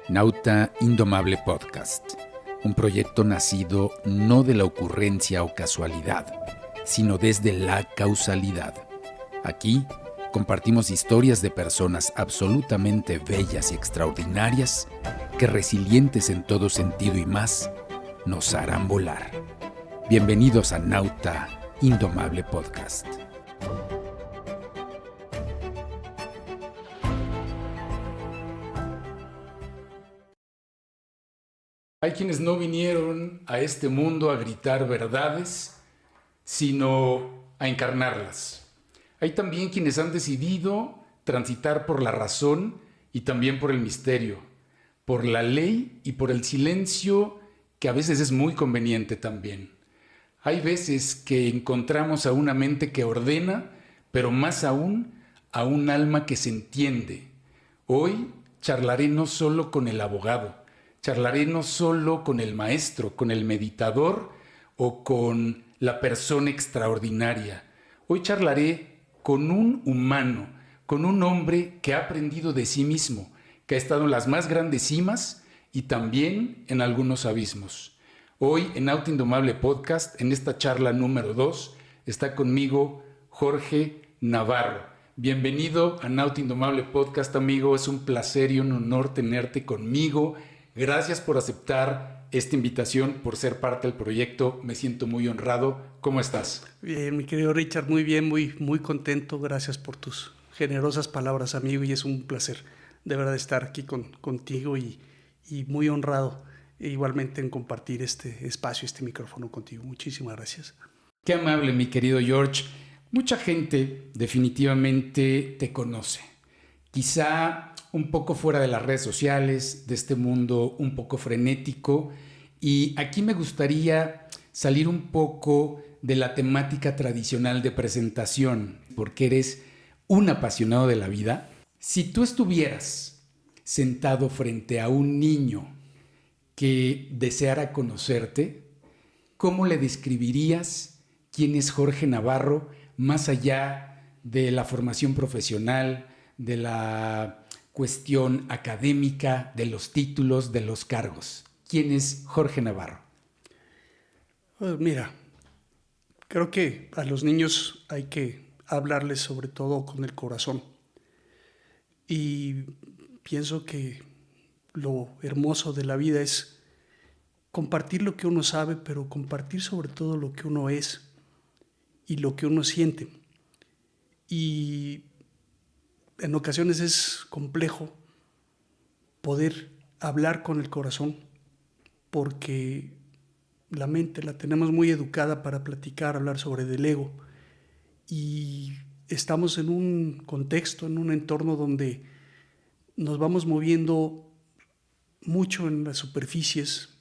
Nauta Indomable Podcast, un proyecto nacido no de la ocurrencia o casualidad, sino desde la causalidad. Aquí compartimos historias de personas absolutamente bellas y extraordinarias que, resilientes en todo sentido y más, nos harán volar. Bienvenidos a Nauta Indomable Podcast. Hay quienes no vinieron a este mundo a gritar verdades, sino a encarnarlas. Hay también quienes han decidido transitar por la razón y también por el misterio, por la ley y por el silencio, que a veces es muy conveniente también. Hay veces que encontramos a una mente que ordena, pero más aún a un alma que se entiende. Hoy charlaré no solo con el abogado, charlaré no solo con el maestro, con el meditador o con la persona extraordinaria. Hoy charlaré con un humano, con un hombre que ha aprendido de sí mismo, que ha estado en las más grandes cimas y también en algunos abismos. Hoy en Nauta Indomable Podcast, en esta charla número 2, está conmigo Jorge Navarro. Bienvenido a Nauta Indomable Podcast, amigo. Es un placer y un honor tenerte conmigo. Gracias por aceptar esta invitación, por ser parte del proyecto. Me siento muy honrado. ¿Cómo estás? Bien, mi querido Richard, muy bien, muy contento. Gracias por tus generosas palabras, amigo, y es un placer de verdad estar aquí contigo y muy honrado igualmente en compartir este espacio, este micrófono contigo. Muchísimas gracias. Qué amable, mi querido George. Mucha gente definitivamente te conoce. Quizá un poco fuera de las redes sociales, de este mundo un poco frenético. Y aquí me gustaría salir un poco de la temática tradicional de presentación, porque eres un apasionado de la vida. Si tú estuvieras sentado frente a un niño que deseara conocerte, ¿cómo le describirías quién es Jorge Navarro, más allá de la formación profesional, de la cuestión académica, de los títulos, de los cargos? ¿Quién es Jorge Navarro? Pues mira, creo que a los niños hay que hablarles sobre todo con el corazón. Y pienso que lo hermoso de la vida es compartir lo que uno sabe, pero compartir sobre todo lo que uno es y lo que uno siente. Y en ocasiones es complejo poder hablar con el corazón porque la mente la tenemos muy educada para platicar, hablar sobre el ego, y estamos en un contexto, en un entorno donde nos vamos moviendo mucho en las superficies,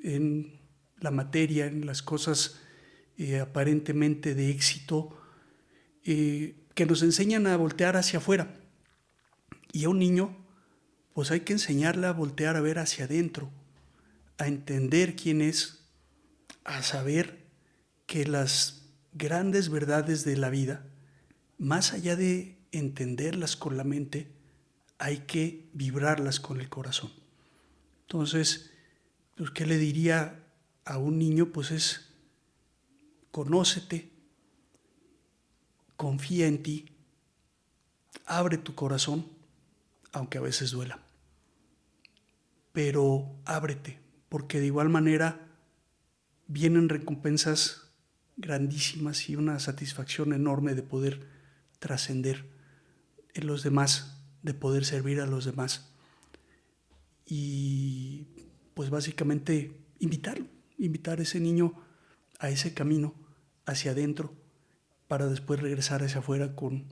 en la materia, en las cosas aparentemente de éxito, que nos enseñan a voltear hacia afuera. Y a un niño, pues hay que enseñarle a voltear a ver hacia adentro, a entender quién es, a saber que las grandes verdades de la vida, más allá de entenderlas con la mente, hay que vibrarlas con el corazón. Entonces, pues, ¿qué le diría a un niño? Pues es: conócete, confía en ti, abre tu corazón, aunque a veces duela. Pero ábrete, porque de igual manera vienen recompensas grandísimas y una satisfacción enorme de poder trascender en los demás, de poder servir a los demás. Y pues básicamente invitar a ese niño a ese camino hacia adentro para después regresar hacia afuera con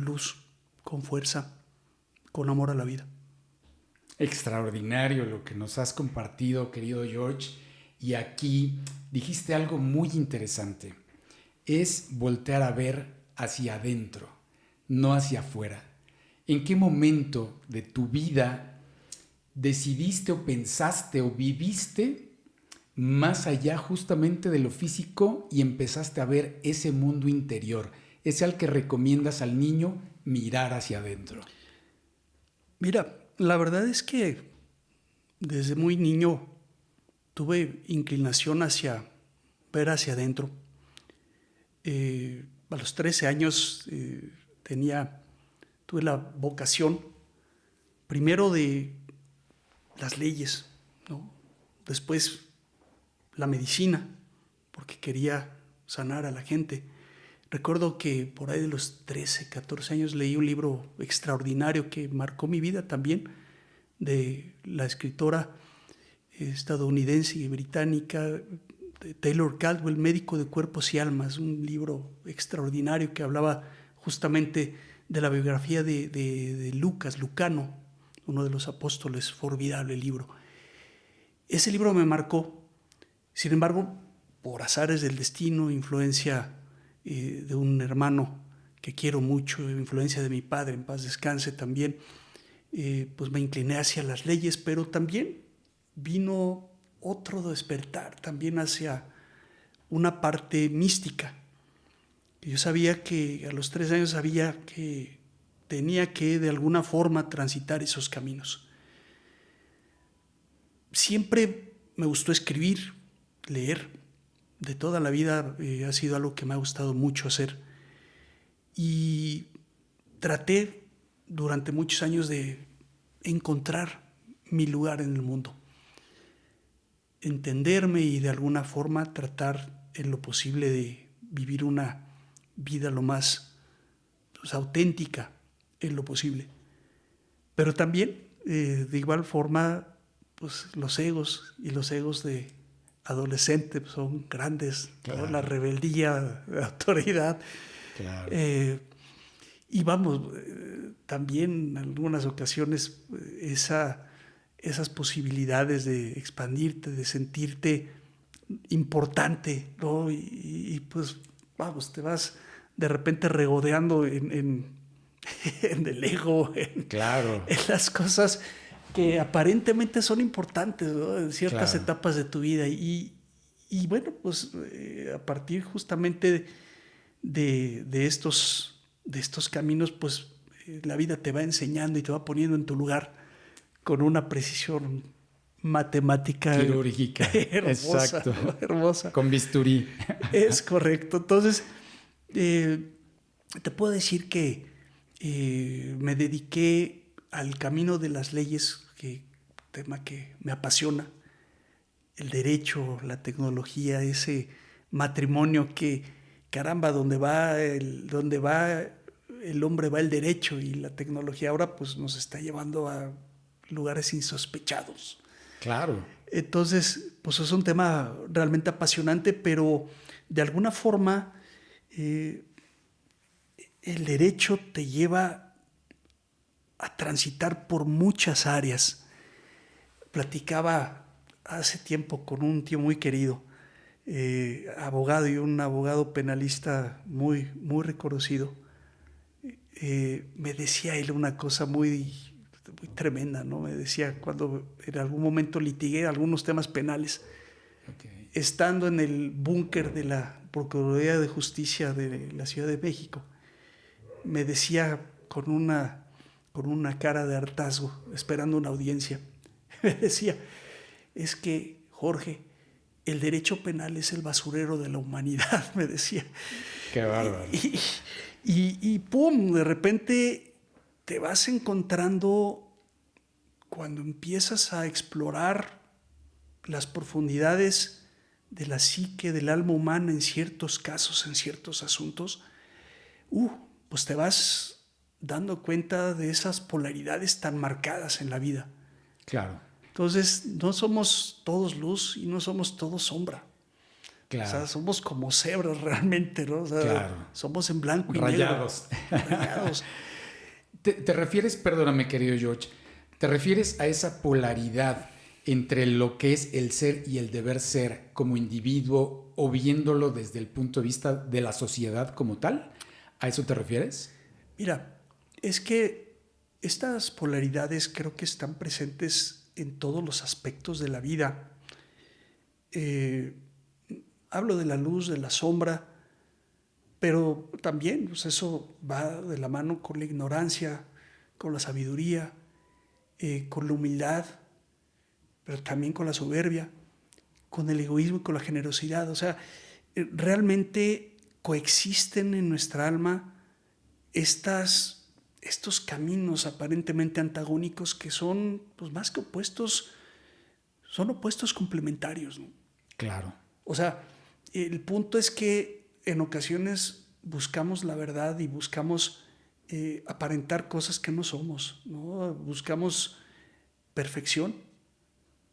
luz, con fuerza, con amor a la vida. Extraordinario lo que nos has compartido, querido George. Y aquí dijiste algo muy interesante. Es voltear a ver hacia adentro, no hacia afuera. ¿En qué momento de tu vida decidiste o pensaste o viviste más allá justamente de lo físico y empezaste a ver ese mundo interior, ese al que recomiendas al niño mirar hacia adentro? Mira, la verdad es que desde muy niño tuve inclinación hacia ver hacia adentro. A los 13 años tuve la vocación primero de las leyes, ¿no? Después la medicina, porque quería sanar a la gente. Recuerdo que por ahí de los 13, 14 años leí un libro extraordinario que marcó mi vida también, de la escritora estadounidense y británica Taylor Caldwell, Médico de Cuerpos y Almas, un libro extraordinario que hablaba justamente de la biografía de Lucas, Lucano, uno de los apóstoles, formidable libro. Ese libro me marcó. Sin embargo, por azares del destino, influencia de un hermano que quiero mucho, influencia de mi padre, en paz descanse también, pues me incliné hacia las leyes, pero también vino otro despertar, también hacia una parte mística. Yo sabía que a los 3 años sabía que tenía que de alguna forma transitar esos caminos. Siempre me gustó escribir, leer. De toda la vida ha sido algo que me ha gustado mucho hacer. Y traté durante muchos años de encontrar mi lugar en el mundo. Entenderme y de alguna forma tratar en lo posible de vivir una vida lo más auténtica en lo posible. Pero también, de igual forma, pues los egos de adolescente son grandes, claro. ¿No? La rebeldía, la autoridad. Claro. Y vamos, también en algunas ocasiones esas posibilidades de expandirte, de sentirte importante, ¿no? Y pues, vamos, te vas de repente regodeando en el ego, claro. en las cosas que aparentemente son importantes, ¿no? En ciertas etapas de tu vida. Y bueno, pues a partir justamente de estos caminos, pues la vida te va enseñando y te va poniendo en tu lugar con una precisión matemática quirúrgica. hermosa, Exacto. ¿no? Hermosa. Con bisturí. Es correcto. Entonces, te puedo decir que me dediqué al camino de las leyes, tema que me apasiona, el derecho, la tecnología, ese matrimonio que, caramba, donde va el hombre va el derecho, y la tecnología ahora pues nos está llevando a lugares insospechados. Claro. Entonces, pues es un tema realmente apasionante, pero de alguna forma el derecho te lleva a transitar por muchas áreas. Platicaba hace tiempo con un tío muy querido, abogado, y un abogado penalista muy, muy reconocido. Me decía él una cosa muy tremenda, ¿no? Me decía, cuando en algún momento litigué algunos temas penales, estando en el búnker de la Procuraduría de Justicia de la Ciudad de México, me decía con una cara de hartazgo, esperando una audiencia, me decía, es que, Jorge, el derecho penal es el basurero de la humanidad, me decía. Qué bárbaro. Y pum, de repente te vas encontrando, cuando empiezas a explorar las profundidades de la psique, del alma humana en ciertos casos, en ciertos asuntos, pues te vas dando cuenta de esas polaridades tan marcadas en la vida. Claro. Entonces, no somos todos luz y no somos todos sombra. Claro. O sea, somos como cebras realmente, ¿no? O sea, claro. Somos en blanco y rayados. Negro. Rayados. ¿Te refieres, perdóname querido George, te refieres a esa polaridad entre lo que es el ser y el deber ser como individuo, o viéndolo desde el punto de vista de la sociedad como tal? ¿A eso te refieres? Mira, es que estas polaridades creo que están presentes en todos los aspectos de la vida. Hablo de la luz, de la sombra, pero también pues eso va de la mano con la ignorancia, con la sabiduría, con la humildad. pero también con la soberbia, con el egoísmo y con la generosidad. O sea, realmente coexisten en nuestra alma estos caminos aparentemente antagónicos que son, pues más que opuestos, son opuestos complementarios, ¿no? Claro. O sea, el punto es que en ocasiones buscamos la verdad y buscamos aparentar cosas que no somos, ¿no? Buscamos perfección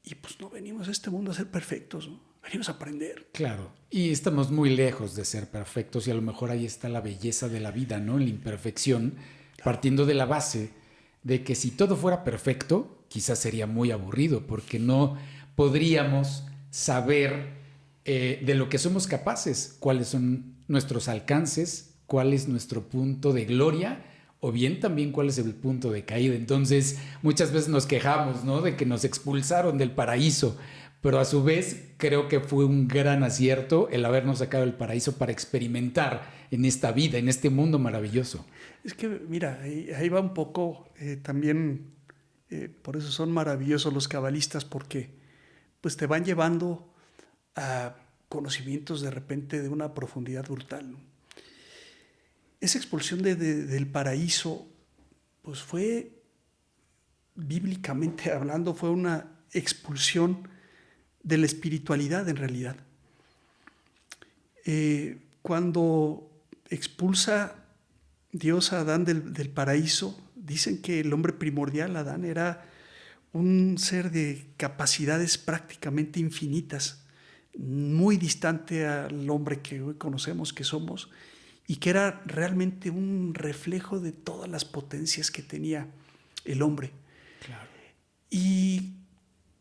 y pues no venimos a este mundo a ser perfectos, ¿no? Venimos a aprender. Claro, y estamos muy lejos de ser perfectos y a lo mejor ahí está la belleza de la vida, ¿no? En la imperfección, partiendo de la base de que si todo fuera perfecto, quizás sería muy aburrido porque no podríamos saber de lo que somos capaces, cuáles son nuestros alcances, cuál es nuestro punto de gloria o bien también cuál es el punto de caída. Entonces muchas veces nos quejamos, ¿no? De que nos expulsaron del paraíso, pero a su vez creo que fue un gran acierto el habernos sacado del paraíso para experimentar en esta vida, en este mundo maravilloso. Es que, mira, ahí va un poco también, por eso son maravillosos los cabalistas, porque pues te van llevando a conocimientos de repente de una profundidad brutal, ¿no? Esa expulsión del paraíso, pues fue, bíblicamente hablando, fue una expulsión de la espiritualidad en realidad. Cuando expulsa Dios a Adán del paraíso, dicen que el hombre primordial, Adán, era un ser de capacidades prácticamente infinitas, muy distante al hombre que hoy conocemos que somos, y que era realmente un reflejo de todas las potencias que tenía el hombre. Claro. Y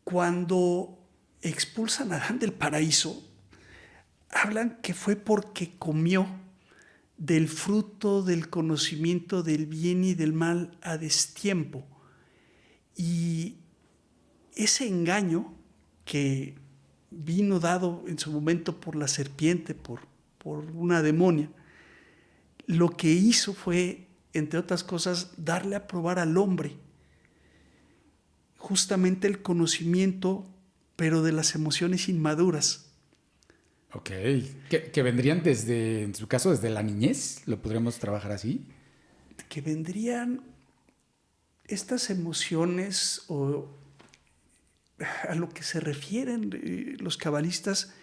cuando expulsan a Adán del paraíso, hablan que fue porque comió del fruto del conocimiento del bien y del mal a destiempo. Y ese engaño que vino dado en su momento por la serpiente, por una demonia, lo que hizo fue, entre otras cosas, darle a probar al hombre justamente el conocimiento, pero de las emociones inmaduras. Ok, que vendrían desde, en su caso, desde la niñez, ¿lo podríamos trabajar así? Que vendrían estas emociones, o a lo que se refieren los cabalistas,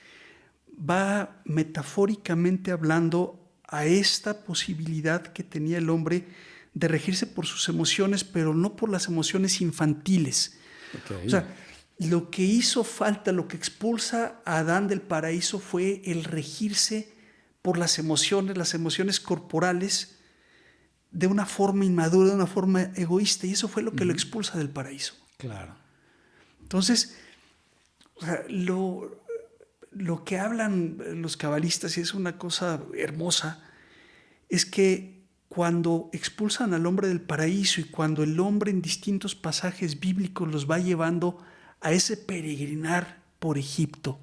va metafóricamente hablando a esta posibilidad que tenía el hombre de regirse por sus emociones, pero no por las emociones infantiles. Okay. O sea, lo que hizo falta, lo que expulsa a Adán del paraíso fue el regirse por las emociones corporales, de una forma inmadura, de una forma egoísta, y eso fue lo que lo expulsa del paraíso. Claro. Entonces, o sea, lo que hablan los cabalistas, y es una cosa hermosa, es que cuando expulsan al hombre del paraíso y cuando el hombre en distintos pasajes bíblicos los va llevando a ese peregrinar por Egipto,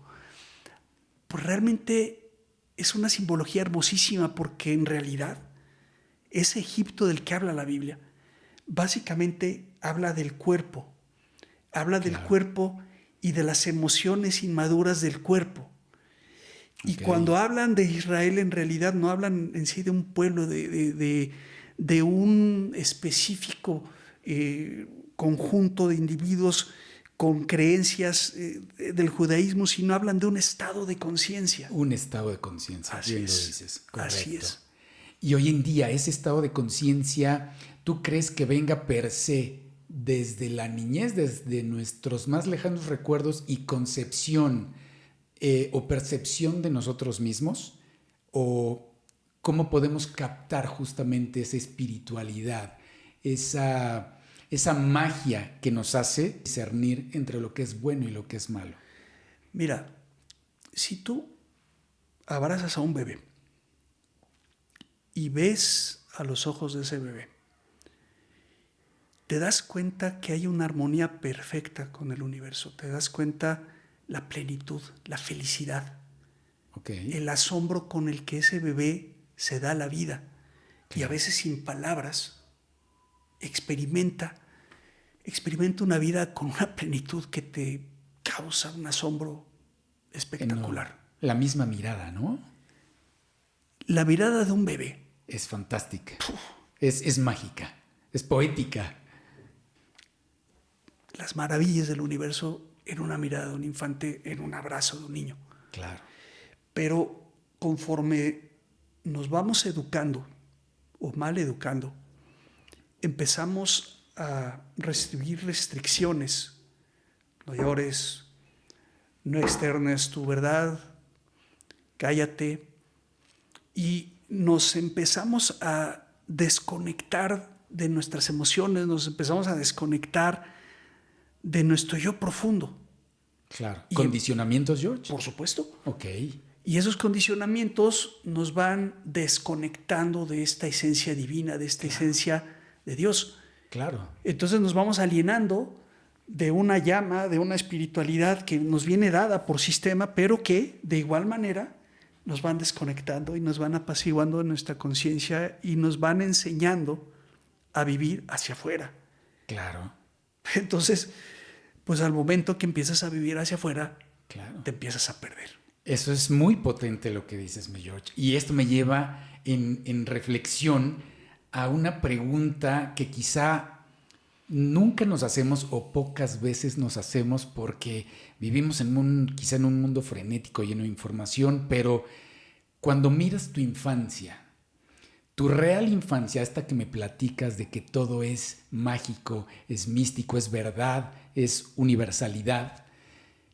pues realmente es una simbología hermosísima, porque en realidad ese Egipto del que habla la Biblia básicamente habla del cuerpo, habla del cuerpo y de las emociones inmaduras del cuerpo. Y cuando hablan de Israel, en realidad no hablan en sí de un pueblo, de un específico conjunto de individuos con creencias del judaísmo, sino hablan de un estado de conciencia. Un estado de conciencia, bien lo dices. Correcto. Así es. Y hoy en día, ese estado de conciencia, ¿tú crees que venga per se desde la niñez, desde nuestros más lejanos recuerdos y concepción o percepción de nosotros mismos? ¿O cómo podemos captar justamente esa espiritualidad, esa magia que nos hace discernir entre lo que es bueno y lo que es malo? Mira, si tú abrazas a un bebé y ves a los ojos de ese bebé, te das cuenta que hay una armonía perfecta con el universo, te das cuenta la plenitud, la felicidad, el asombro con el que ese bebé se da la vida, y a veces sin palabras experimenta una vida con una plenitud que te causa un asombro espectacular. La misma mirada, ¿no? La mirada de un bebé. Es fantástica. Es mágica. Es poética. Las maravillas del universo en una mirada de un infante, en un abrazo de un niño. Claro. Pero conforme nos vamos educando o mal educando, empezamos a recibir restricciones. No llores, no externes tu verdad, cállate. Y nos empezamos a desconectar de nuestras emociones, nos empezamos a desconectar de nuestro yo profundo. Claro. ¿Condicionamientos, George? Por supuesto. Ok. Y esos condicionamientos nos van desconectando de esta esencia divina, de esta esencia de Dios. Claro. Entonces nos vamos alienando de una llama, de una espiritualidad que nos viene dada por sistema, pero que de igual manera nos van desconectando y nos van apaciguando de nuestra conciencia y nos van enseñando a vivir hacia afuera. Claro. Entonces, pues al momento que empiezas a vivir hacia afuera, Claro. te empiezas a perder. Eso es muy potente lo que dices, mi George. Y esto me lleva en reflexión a una pregunta que quizá nunca nos hacemos o pocas veces nos hacemos porque vivimos quizá en un mundo frenético, lleno de información, pero cuando miras tu infancia, tu real infancia, esta que me platicas de que todo es mágico, es místico, es verdad, es universalidad,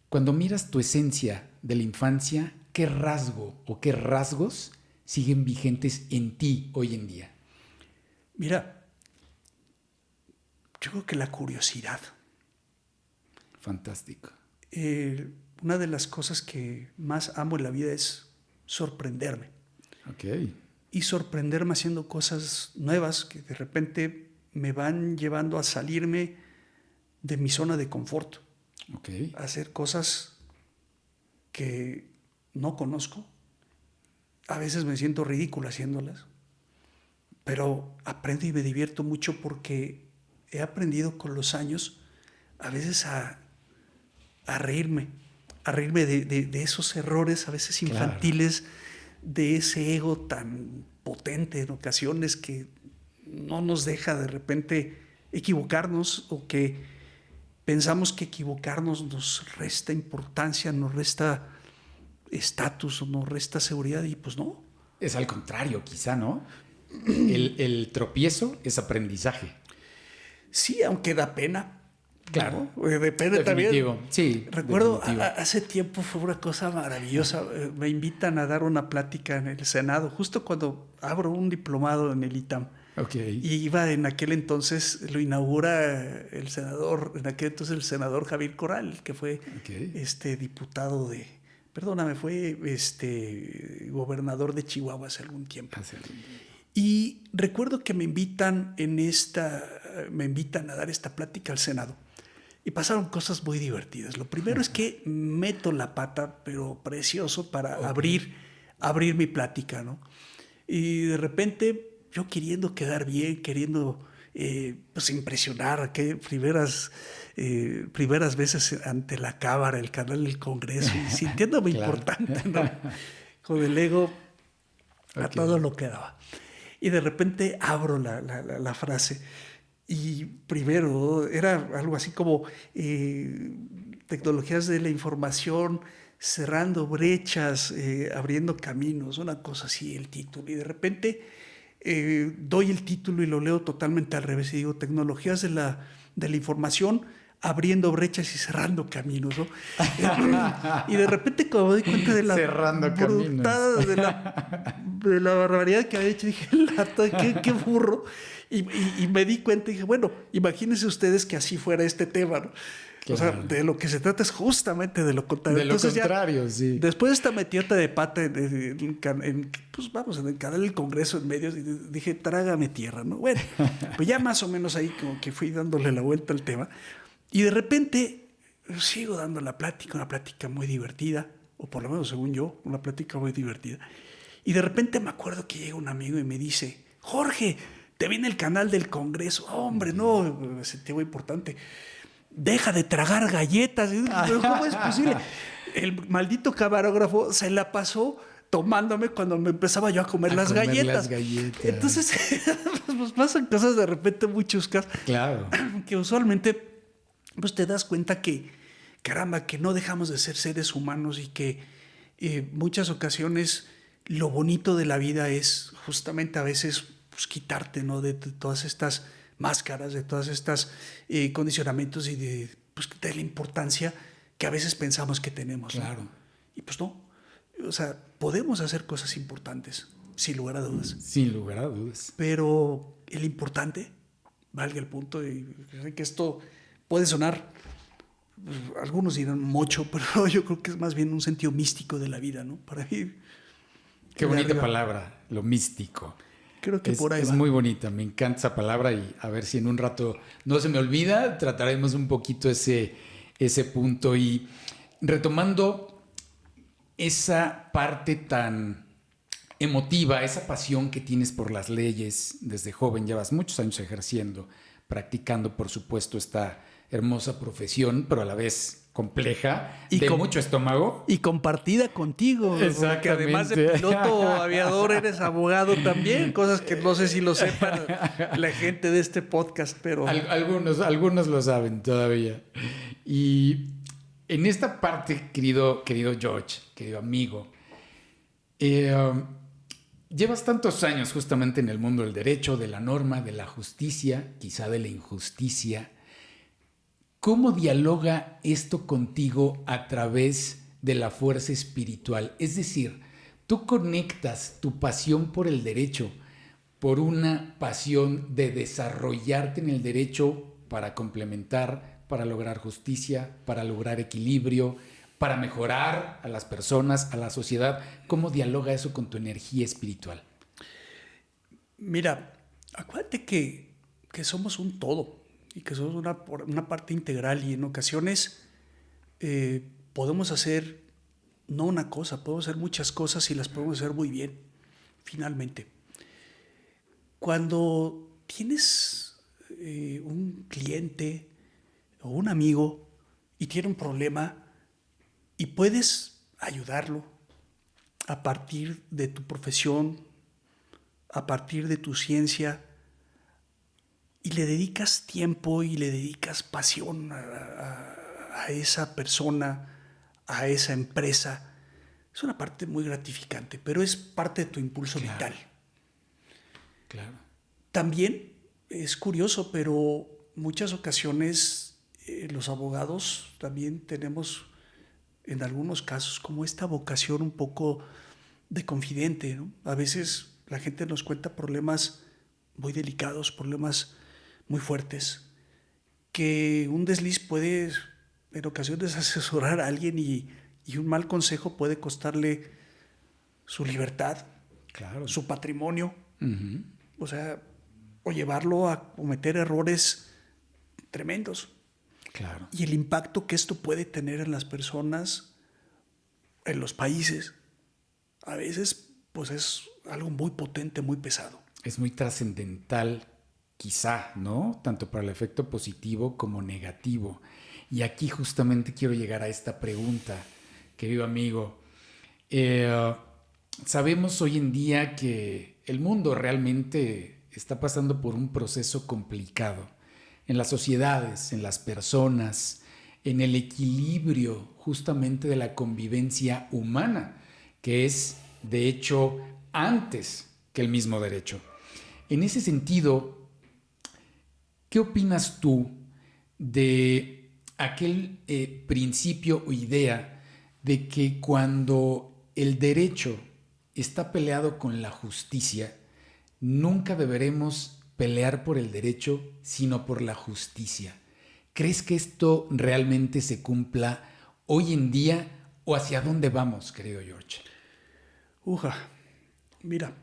cuando miras tu esencia de la infancia, ¿qué rasgo o qué rasgos siguen vigentes en ti hoy en día? Mira, yo creo que la curiosidad. Fantástico. Una de las cosas que más amo en la vida es sorprenderme. Ok. Y sorprenderme haciendo cosas nuevas que de repente me van llevando a salirme de mi zona de confort. Ok. A hacer cosas que no conozco. A veces me siento ridículo haciéndolas, pero aprendo y me divierto mucho porque he aprendido con los años a veces a reírme de esos errores a veces infantiles, claro, de ese ego tan potente en ocasiones que no nos deja de repente equivocarnos o que pensamos que equivocarnos nos resta importancia, nos resta estatus o nos resta seguridad y pues no. Es al contrario, quizá, ¿no? El tropiezo es aprendizaje. Sí, aunque da pena. Claro. ¿No? Depende definitivo. También. Sí. Recuerdo, hace tiempo fue una cosa maravillosa. Me invitan a dar una plática en el Senado, justo cuando abro un diplomado en el ITAM. Okay. Y iba en aquel entonces, lo inaugura el senador Javier Corral, que fue diputado fue gobernador de Chihuahua hace algún tiempo. Y recuerdo que me invitan a dar esta plática al Senado. Y pasaron cosas muy divertidas. Lo primero es que meto la pata, pero precioso, para abrir mi plática, ¿no? Y de repente yo queriendo quedar bien, queriendo pues impresionar, que primeras veces ante la Cámara, el canal del Congreso, y sintiéndome importante, ¿no? Con el ego a todo lo que daba. Y de repente abro la frase. Y primero era algo así como tecnologías de la información, cerrando brechas, abriendo caminos, una cosa así, el título. Y de repente doy el título y lo leo totalmente al revés y digo, tecnologías de la información, abriendo brechas y cerrando caminos, ¿no? Y de repente cuando me di cuenta de la brutada, de la barbaridad que había hecho, dije, qué burro. Y me di cuenta y dije, bueno, imagínense ustedes que así fuera este tema, ¿no? Claro. O sea, de lo que se trata es justamente de lo contrario. De lo contrario, sí. Después de esta metida de pata en el canal del Congreso en medios, dije, trágame tierra, ¿no? Bueno, pues ya más o menos ahí como que fui dándole la vuelta al tema. Y de repente sigo dando una plática muy divertida, o por lo menos según yo, una plática muy divertida. Y de repente me acuerdo que llega un amigo y me dice, Jorge, te vi en el canal del Congreso. Oh, hombre, no, me sentí muy importante. deja de tragar galletas. Pero ¿cómo es posible? El maldito camarógrafo se la pasó tomándome cuando me empezaba yo a comer las galletas. Entonces, pues pasan cosas de repente, muchos casos. Claro. Que usualmente pues te das cuenta que, caramba, que no dejamos de ser seres humanos y que muchas ocasiones lo bonito de la vida es justamente a veces pues, quitarte, ¿no? de todas estas máscaras, de todas estas condicionamientos y de la importancia que a veces pensamos que tenemos. Claro. ¿No? Y pues no. O sea, podemos hacer cosas importantes, sin lugar a dudas. Sin lugar a dudas. Pero el importante, valga el punto, y sé que esto puede sonar, pues, algunos dirán mucho, pero yo creo que es más bien un sentido místico de la vida, ¿no? Para mí. Qué bonita palabra, lo místico. Creo que por ahí es va. muy bonita, me encanta esa palabra y a ver si en un rato no se me olvida, trataremos un poquito ese punto. Y retomando esa parte tan emotiva, esa pasión que tienes por las leyes desde joven, llevas muchos años ejerciendo, practicando, por supuesto, esta hermosa profesión, pero a la vez compleja, y de mucho estómago. Y compartida contigo. Porque además de piloto aviador, eres abogado también, cosas que no sé si lo sepan la gente de este podcast, pero... Algunos lo saben todavía. Y en esta parte, querido George, querido amigo, llevas tantos años justamente en el mundo del derecho, de la norma, de la justicia, quizá de la injusticia. ¿Cómo dialoga esto contigo a través de la fuerza espiritual? Es decir, tú conectas tu pasión por el derecho por una pasión de desarrollarte en el derecho para complementar, para lograr justicia, para lograr equilibrio, para mejorar a las personas, a la sociedad. ¿Cómo dialoga eso con tu energía espiritual? Mira, acuérdate que somos un todo y que somos una parte integral y en ocasiones podemos hacer no una cosa, podemos hacer muchas cosas y las podemos hacer muy bien, finalmente. Cuando tienes un cliente o un amigo y tiene un problema y puedes ayudarlo a partir de tu profesión, a partir de tu ciencia, y le dedicas tiempo y le dedicas pasión a esa persona, a esa empresa, es una parte muy gratificante, pero es parte de tu impulso vital. Claro. También es curioso, pero muchas ocasiones los abogados también tenemos, en algunos casos, como esta vocación un poco de confidente, ¿no? A veces la gente nos cuenta problemas muy delicados, problemas muy fuertes, que un desliz puede en ocasiones asesorar a alguien y un mal consejo puede costarle su libertad, claro, su patrimonio, uh-huh. o llevarlo a cometer errores tremendos. Claro. Y el impacto que esto puede tener en las personas, en los países, a veces pues es algo muy potente, muy pesado. Es muy trascendental, quizá, ¿no? Tanto para el efecto positivo como negativo. Y aquí justamente quiero llegar a esta pregunta, querido amigo. Sabemos hoy en día que el mundo realmente está pasando por un proceso complicado en las sociedades, en las personas, en el equilibrio justamente de la convivencia humana, que es, de hecho, antes que el mismo derecho. En ese sentido, ¿qué opinas tú de aquel principio o idea de que cuando el derecho está peleado con la justicia, nunca deberemos pelear por el derecho, sino por la justicia? ¿Crees que esto realmente se cumpla hoy en día o hacia dónde vamos, querido George? Mira,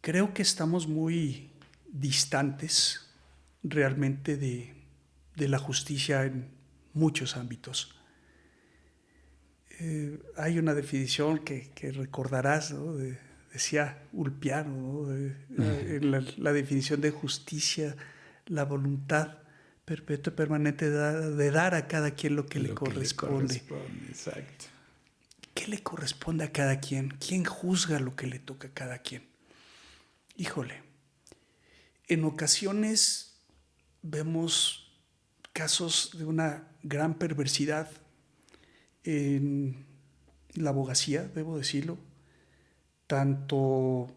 creo que estamos muy distantes realmente de la justicia en muchos ámbitos. Hay una definición que recordarás, ¿no? de decía Ulpiano, ¿no? En la definición de justicia, la voluntad perpetua y permanente de dar a cada quien lo que le corresponde. Exacto. ¿Qué le corresponde a cada quien? ¿Quién juzga lo que le toca a cada quien? Híjole, en ocasiones vemos casos de una gran perversidad en la abogacía, debo decirlo, tanto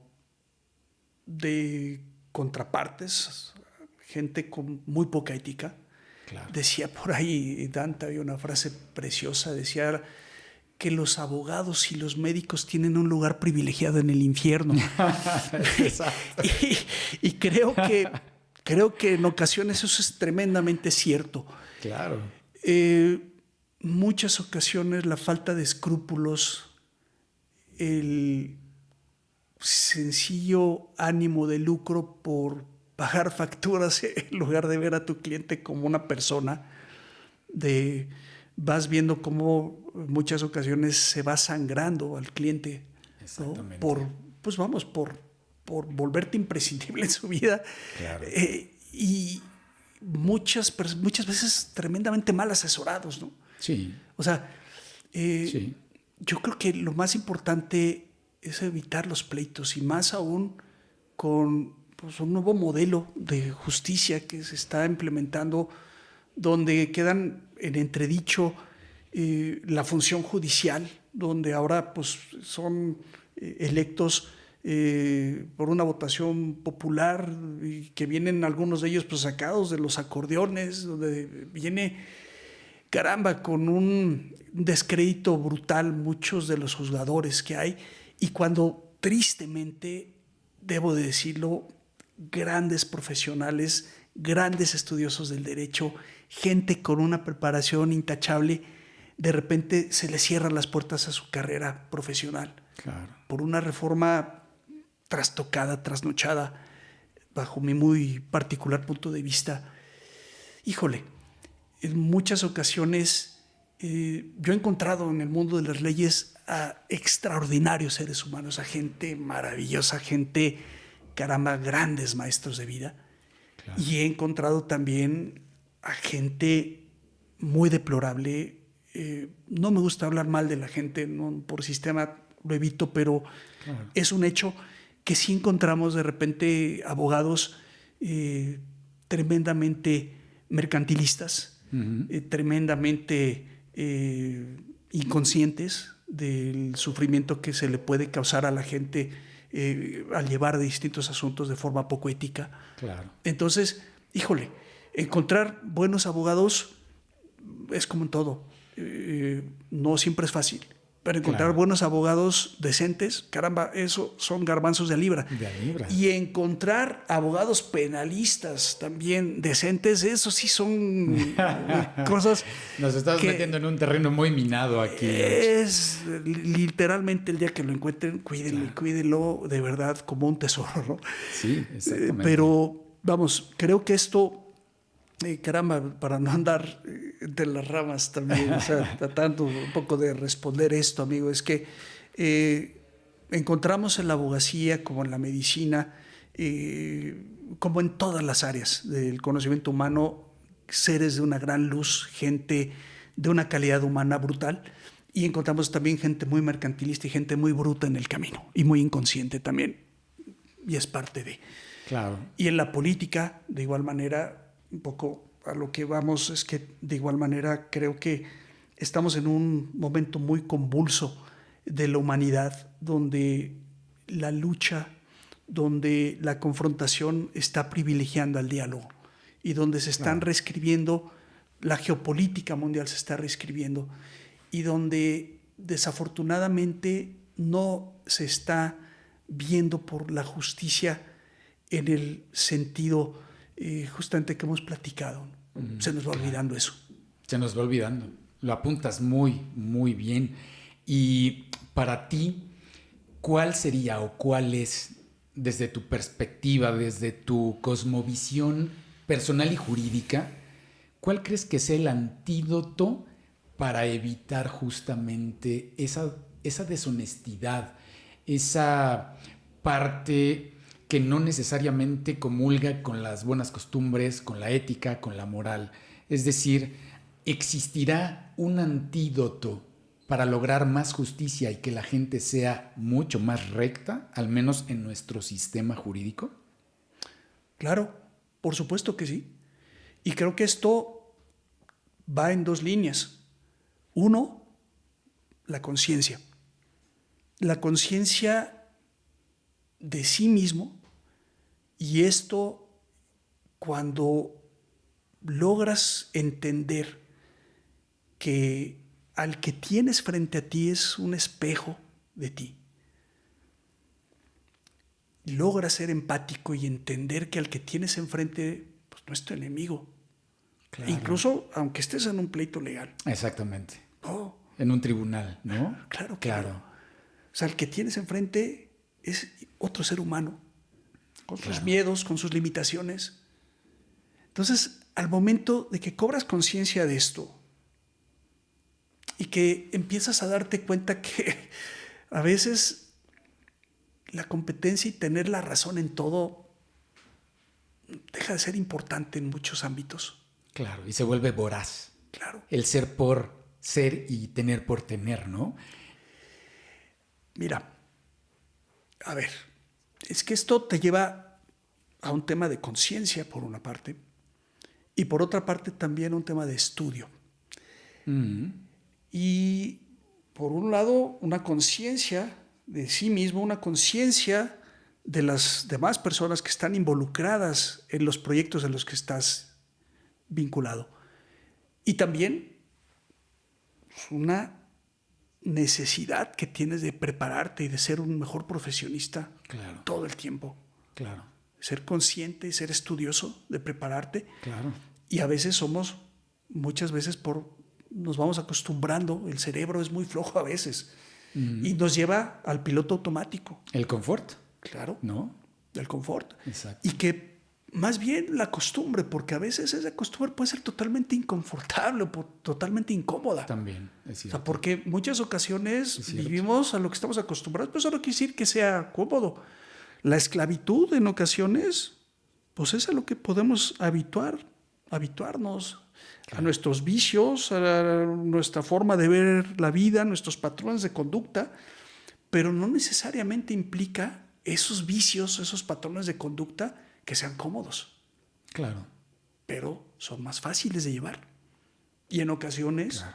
de contrapartes, gente con muy poca ética. Claro. Decía por ahí Dante, había una frase preciosa, decía que los abogados y los médicos tienen un lugar privilegiado en el infierno. Exacto. y creo que en ocasiones eso es tremendamente cierto. Claro. Muchas ocasiones la falta de escrúpulos, el sencillo ánimo de lucro por pagar facturas en lugar de ver a tu cliente como una persona, vas viendo cómo en muchas ocasiones se va sangrando al cliente, Exactamente. ¿no? por volverte imprescindible en su vida. Claro. Y muchas veces tremendamente mal asesorados, ¿no? Sí. O sea, Sí. yo creo que lo más importante es evitar los pleitos y más aún con pues, un nuevo modelo de justicia que se está implementando donde quedan en entredicho la función judicial, donde ahora pues, son electos por una votación popular y que vienen algunos de ellos pues, sacados de los acordeones, donde viene, caramba, con un descrédito brutal muchos de los juzgadores que hay y cuando tristemente, debo de decirlo, grandes profesionales, grandes estudiosos del derecho, gente con una preparación intachable, de repente se les cierran las puertas a su carrera profesional. Claro. Por una reforma trastocada, trasnochada, bajo mi muy particular punto de vista. Híjole, en muchas ocasiones yo he encontrado en el mundo de las leyes a extraordinarios seres humanos, a gente maravillosa, gente, caramba, grandes maestros de vida. Claro. Y he encontrado también a gente muy deplorable. No me gusta hablar mal de la gente, no, por sistema lo evito, pero claro, es un hecho que sí encontramos de repente abogados tremendamente mercantilistas, tremendamente inconscientes del sufrimiento que se le puede causar a la gente al llevar distintos asuntos de forma poco ética. Claro. Entonces, híjole, encontrar buenos abogados es como en todo. No siempre es fácil, pero encontrar buenos abogados decentes, caramba, eso son garbanzos de libra. Y encontrar abogados penalistas también decentes, eso sí son cosas. Nos estamos metiendo en un terreno muy minado aquí. Es literalmente el día que lo encuentren, cuídenlo, cuídenlo de verdad como un tesoro, ¿no? Sí, exactamente. Pero vamos, creo que esto, caramba, para no andar de las ramas también, o sea, tratando un poco de responder esto, amigo, es que encontramos en la abogacía como en la medicina, como en todas las áreas del conocimiento humano, seres de una gran luz, gente de una calidad humana brutal, y encontramos también gente muy mercantilista y gente muy bruta en el camino, y muy inconsciente también, y es parte de. Claro. Y en la política, de igual manera, un poco a lo que vamos es que de igual manera creo que estamos en un momento muy convulso de la humanidad donde la lucha, donde la confrontación está privilegiando al diálogo y donde se están reescribiendo, la geopolítica mundial se está reescribiendo y donde desafortunadamente no se está viendo por la justicia en el sentido justamente que hemos platicado. Se nos va olvidando eso. Se nos va olvidando. Lo apuntas muy, muy bien. Y para ti, ¿cuál sería o cuál es, desde tu perspectiva, desde tu cosmovisión personal y jurídica, cuál crees que sea el antídoto para evitar justamente esa deshonestidad, esa parte que no necesariamente comulga con las buenas costumbres, con la ética, con la moral. Es decir, ¿existirá un antídoto para lograr más justicia y que la gente sea mucho más recta, al menos en nuestro sistema jurídico? Claro, por supuesto que sí. Y creo que esto va en dos líneas. Uno, la conciencia. La conciencia de sí mismo, y esto cuando logras entender que al que tienes frente a ti es un espejo de ti. Logras ser empático y entender que al que tienes enfrente pues, no es tu enemigo. Claro. Incluso aunque estés en un pleito legal. Exactamente. Oh, en un tribunal, ¿no? Claro. Claro. O sea, el que tienes enfrente es otro ser humano, con sus miedos, con sus limitaciones. Entonces, al momento de que cobras conciencia de esto y que empiezas a darte cuenta que a veces la competencia y tener la razón en todo deja de ser importante en muchos ámbitos. Claro, y se vuelve voraz. Claro. El ser por ser y tener por tener, ¿no? Mira, a ver, es que esto te lleva a un tema de conciencia, por una parte, y por otra parte también a un tema de estudio. Y por un lado, una conciencia de sí mismo, una conciencia de las demás personas que están involucradas en los proyectos en los que estás vinculado. Y también una necesidad que tienes de prepararte y de ser un mejor profesionista todo el tiempo. Claro. Ser consciente y ser estudioso, de prepararte. Claro. Y a veces muchas veces nos vamos acostumbrando, el cerebro es muy flojo a veces y nos lleva al piloto automático. El confort. Claro. ¿No? El confort. Exacto. Y que más bien la costumbre, porque a veces esa costumbre puede ser totalmente inconfortable, totalmente incómoda. También, es cierto. O sea, porque muchas ocasiones vivimos a lo que estamos acostumbrados, pero eso no quiere decir que sea cómodo. La esclavitud en ocasiones, pues es a lo que podemos habituarnos, a nuestros vicios, a nuestra forma de ver la vida, nuestros patrones de conducta, pero no necesariamente implica esos vicios, esos patrones de conducta que sean cómodos. Claro. Pero son más fáciles de llevar. Y en ocasiones,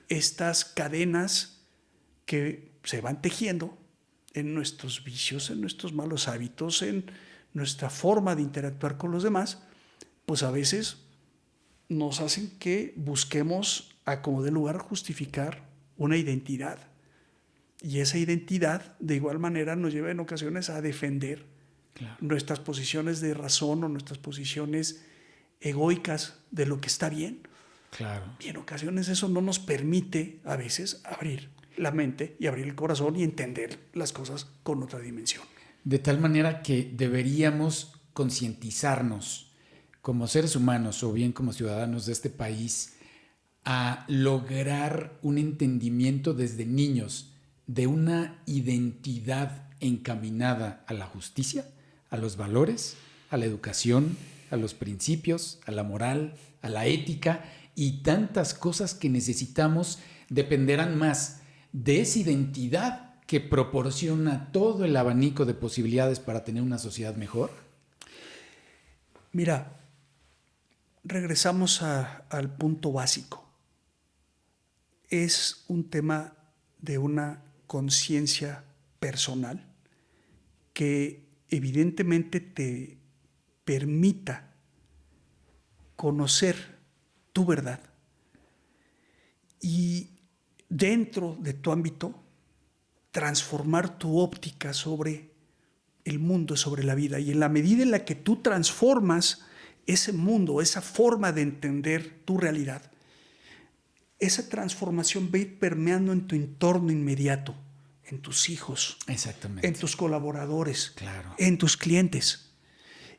estas cadenas que se van tejiendo en nuestros vicios, en nuestros malos hábitos, en nuestra forma de interactuar con los demás, pues a veces nos hacen que busquemos a como de lugar justificar una identidad. Y esa identidad, de igual manera, nos lleva en ocasiones a defender nuestras posiciones de razón o nuestras posiciones egoicas de lo que está bien. Claro. Y en ocasiones eso no nos permite a veces abrir la mente y abrir el corazón y entender las cosas con otra dimensión. De tal manera que deberíamos concientizarnos como seres humanos o bien como ciudadanos de este país a lograr un entendimiento desde niños de una identidad encaminada a la justicia, a los valores, a la educación, a los principios, a la moral, a la ética y tantas cosas que necesitamos dependerán más de esa identidad que proporciona todo el abanico de posibilidades para tener una sociedad mejor. Mira, regresamos al punto básico. Es un tema de una conciencia personal que evidentemente te permita conocer tu verdad y dentro de tu ámbito transformar tu óptica sobre el mundo, sobre la vida. Y en la medida en la que tú transformas ese mundo, esa forma de entender tu realidad, esa transformación va a ir permeando en tu entorno inmediato, en tus hijos, exactamente, en tus colaboradores, claro, en tus clientes.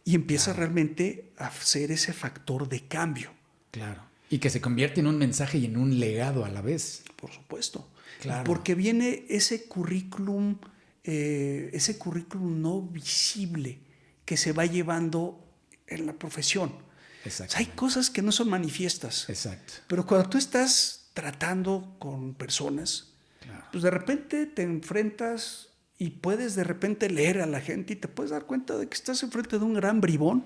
Y empieza realmente a ser ese factor de cambio. Claro. Y que se convierte en un mensaje y en un legado a la vez. Por supuesto. Claro. Porque viene ese currículum no visible que se va llevando en la profesión. Exacto. O sea, hay cosas que no son manifiestas. Exacto. Pero cuando tú estás tratando con personas, claro, pues de repente te enfrentas y puedes de repente leer a la gente y te puedes dar cuenta de que estás enfrente de un gran bribón,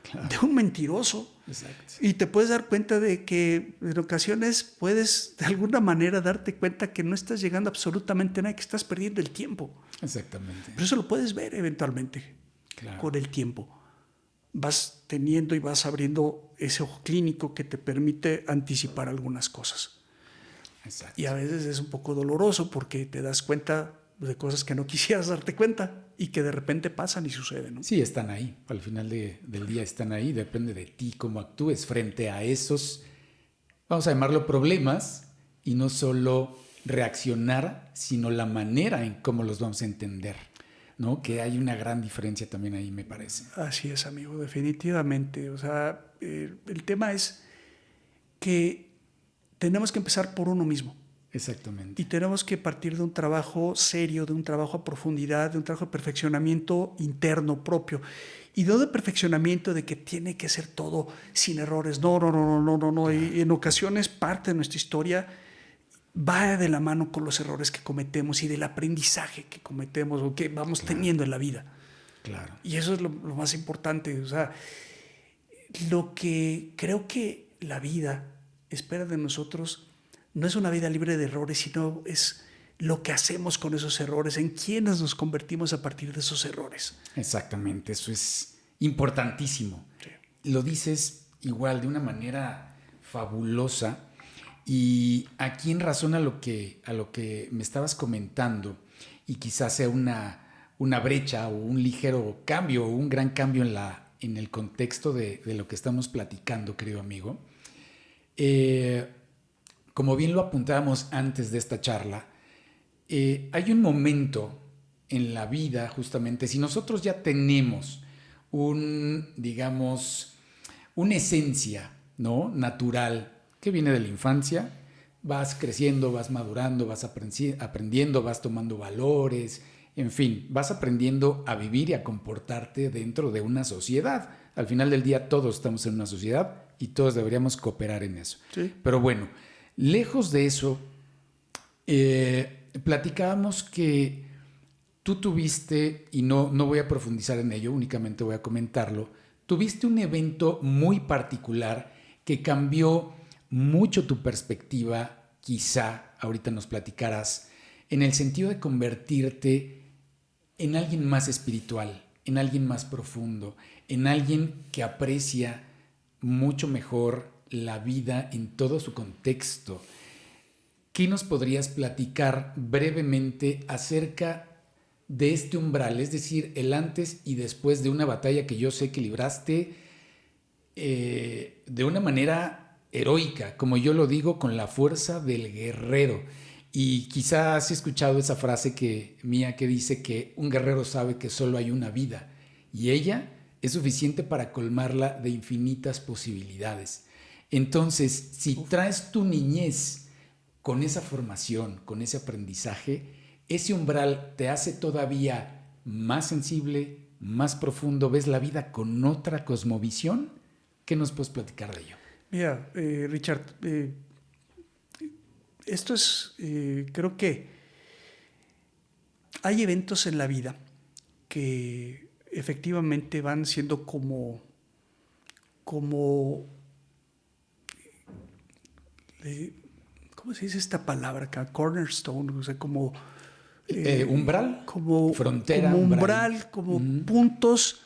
claro, de un mentiroso. Exacto. Y te puedes dar cuenta de que en ocasiones puedes de alguna manera darte cuenta que no estás llegando absolutamente a nada, que estás perdiendo el tiempo. Exactamente. Pero eso lo puedes ver eventualmente, claro, con el tiempo. Vas teniendo y vas abriendo ese ojo clínico que te permite anticipar algunas cosas. Exacto. Y a veces es un poco doloroso porque te das cuenta de cosas que no quisieras darte cuenta y que de repente pasan y suceden, ¿no? Sí, están ahí. Al final del día están ahí. Depende de ti cómo actúes frente a esos, vamos a llamarlo problemas, y no solo reaccionar, sino la manera en cómo los vamos a entender, ¿no? Que hay una gran diferencia también ahí, me parece. Así es, amigo, definitivamente. O sea, el tema es que tenemos que empezar por uno mismo. Exactamente. Y tenemos que partir de un trabajo serio, de un trabajo a profundidad, de un trabajo de perfeccionamiento interno propio. Y no de perfeccionamiento de que tiene que ser todo sin errores. No. Claro. Y en ocasiones parte de nuestra historia va de la mano con los errores que cometemos y del aprendizaje que cometemos o que vamos, claro, teniendo en la vida. Claro. Y eso es lo más importante. O sea, lo que creo que la vida espera de nosotros no es una vida libre de errores, sino es lo que hacemos con esos errores, en quiénes nos convertimos a partir de esos errores. Exactamente, eso es importantísimo. Sí. Lo dices igual de una manera fabulosa, y aquí en razón a lo que me estabas comentando, y quizás sea una brecha o un ligero cambio o un gran cambio en el contexto de lo que estamos platicando, querido amigo. Como bien lo apuntábamos antes de esta charla, hay un momento en la vida, justamente, si nosotros ya tenemos digamos, una esencia, ¿no?, natural que viene de la infancia, vas creciendo, vas madurando, vas aprendiendo, vas tomando valores, en fin, vas aprendiendo a vivir y a comportarte dentro de una sociedad. Al final del día todos estamos en una sociedad y todos deberíamos cooperar en eso. Sí. Pero bueno, lejos de eso, platicábamos que tú tuviste, y no voy a profundizar en ello, únicamente voy a comentarlo, tuviste un evento muy particular que cambió mucho tu perspectiva, quizá ahorita nos platicarás, en el sentido de convertirte en alguien más espiritual, en alguien más profundo, en alguien que aprecia mucho mejor la vida en todo su contexto. ¿Qué nos podrías platicar brevemente acerca de este umbral? Es decir, el antes y después de una batalla que yo sé que libraste de una manera heroica, como yo lo digo, con la fuerza del guerrero. Y quizás has escuchado esa frase mía que dice que un guerrero sabe que solo hay una vida y ella es suficiente para colmarla de infinitas posibilidades. Entonces, si traes tu niñez con esa formación, con ese aprendizaje, ese umbral te hace todavía más sensible, más profundo, ves la vida con otra cosmovisión. ¿Qué nos puedes platicar de ello? Mira, Richard, esto es, creo que hay eventos en la vida que efectivamente van siendo como ¿cómo se dice esta palabra acá? Cornerstone, o sea, como umbral, como frontera, como umbral, como puntos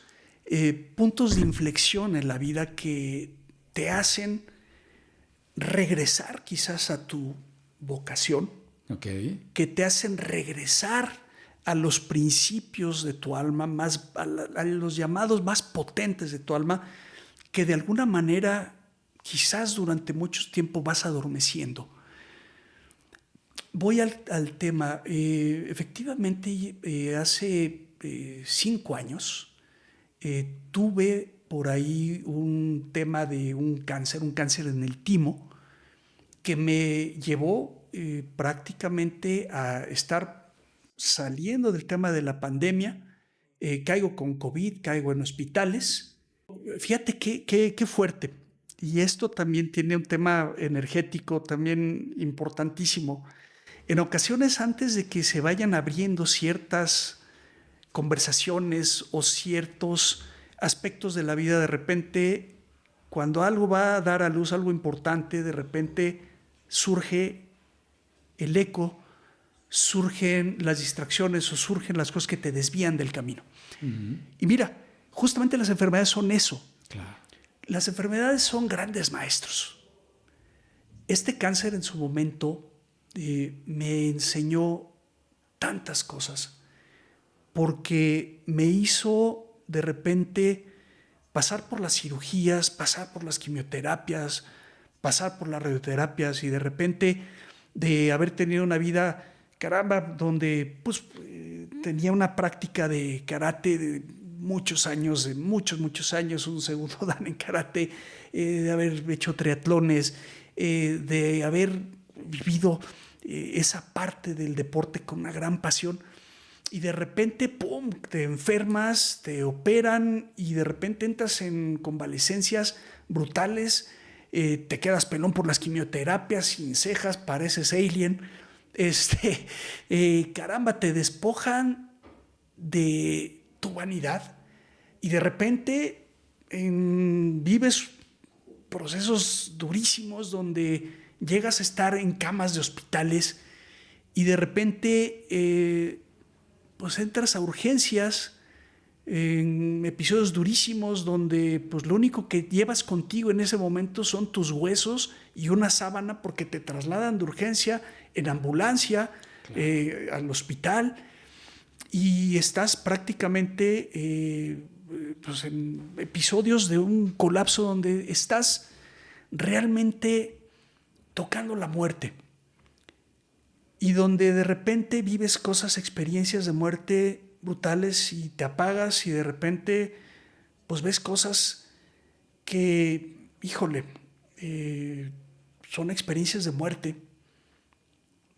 de inflexión en la vida que te hacen regresar quizás a tu vocación, okay, que te hacen regresar a los principios de tu alma, a los llamados más potentes de tu alma, que de alguna manera quizás durante mucho tiempo vas adormeciendo. Voy al tema. Efectivamente, hace 5 años tuve por ahí un tema de un cáncer en el timo, que me llevó prácticamente a estar saliendo del tema de la pandemia. Caigo con COVID, caigo en hospitales. Fíjate qué fuerte. Y esto también tiene un tema energético también importantísimo. En ocasiones, antes de que se vayan abriendo ciertas conversaciones o ciertos aspectos de la vida, de repente, cuando algo va a dar a luz, algo importante, de repente surge el eco, surgen las distracciones o surgen las cosas que te desvían del camino. Uh-huh. Y mira, justamente las enfermedades son eso. Claro. Las enfermedades son grandes maestros. Este cáncer en su momento me enseñó tantas cosas, porque me hizo de repente pasar por las cirugías, pasar por las quimioterapias, pasar por las radioterapias, y de repente de haber tenido una vida, caramba, donde pues tenía una práctica de karate de muchos años, un segundo dan en karate, de haber hecho triatlones, de haber vivido esa parte del deporte con una gran pasión, y de repente, ¡pum!, te enfermas, te operan y de repente entras en convalescencias brutales, te quedas pelón por las quimioterapias, sin cejas, pareces alien, caramba, te despojan de tu vanidad y de repente vives procesos durísimos donde llegas a estar en camas de hospitales y de repente pues entras a urgencias en episodios durísimos donde pues lo único que llevas contigo en ese momento son tus huesos y una sábana, porque te trasladan de urgencia en ambulancia, claro, al hospital, y estás prácticamente pues en episodios de un colapso donde estás realmente tocando la muerte, y donde de repente vives cosas, experiencias de muerte brutales, y te apagas y de repente pues ves cosas que, híjole, son experiencias de muerte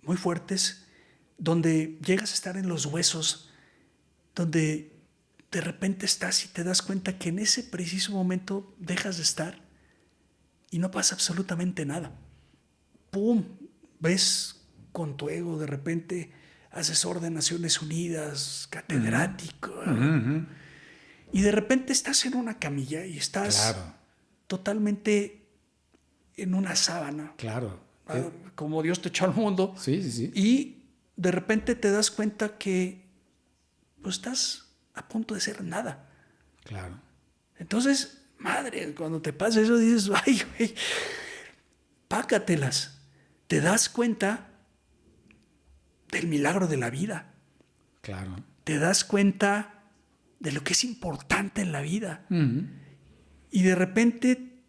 muy fuertes, donde llegas a estar en los huesos, donde de repente estás y te das cuenta que en ese preciso momento dejas de estar y no pasa absolutamente nada. ¡Pum! Ves con tu ego, de repente asesor de Naciones Unidas, catedrático, uh-huh, y de repente estás en una camilla y estás, claro, totalmente en una sábana, claro, como Dios te echó al mundo. Sí, sí, sí. Y de repente te das cuenta que pues estás a punto de ser nada. Claro. Entonces, madre, cuando te pasa eso dices, ay, güey, pácatelas. Te das cuenta del milagro de la vida. Claro. Te das cuenta de lo que es importante en la vida. Uh-huh. Y de repente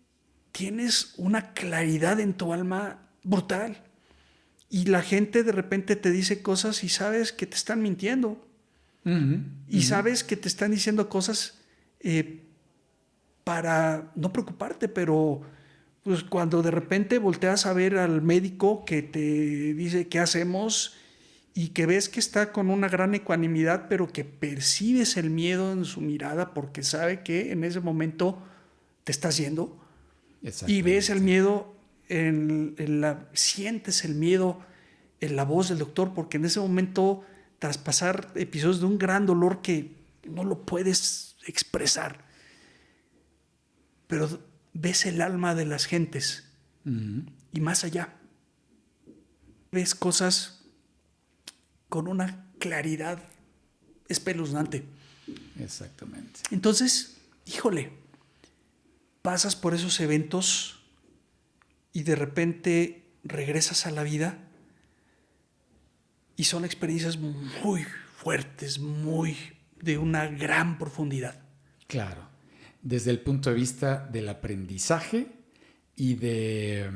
tienes una claridad en tu alma brutal. Y la gente de repente te dice cosas y sabes que te están mintiendo. Uh-huh. Y sabes que te están diciendo cosas para no preocuparte, pero pues cuando de repente volteas a ver al médico que te dice qué hacemos, y que ves que está con una gran ecuanimidad, pero que percibes el miedo en su mirada porque sabe que en ese momento te estás yendo, y ves el miedo sientes el miedo en la voz del doctor, porque en ese momento, tras pasar episodios de un gran dolor que no lo puedes expresar, pero ves el alma de las gentes, uh-huh, y más allá ves cosas con una claridad espeluznante. Exactamente. Entonces, híjole, pasas por esos eventos y de repente regresas a la vida y son experiencias muy fuertes, muy de una gran profundidad. Claro, desde el punto de vista del aprendizaje y de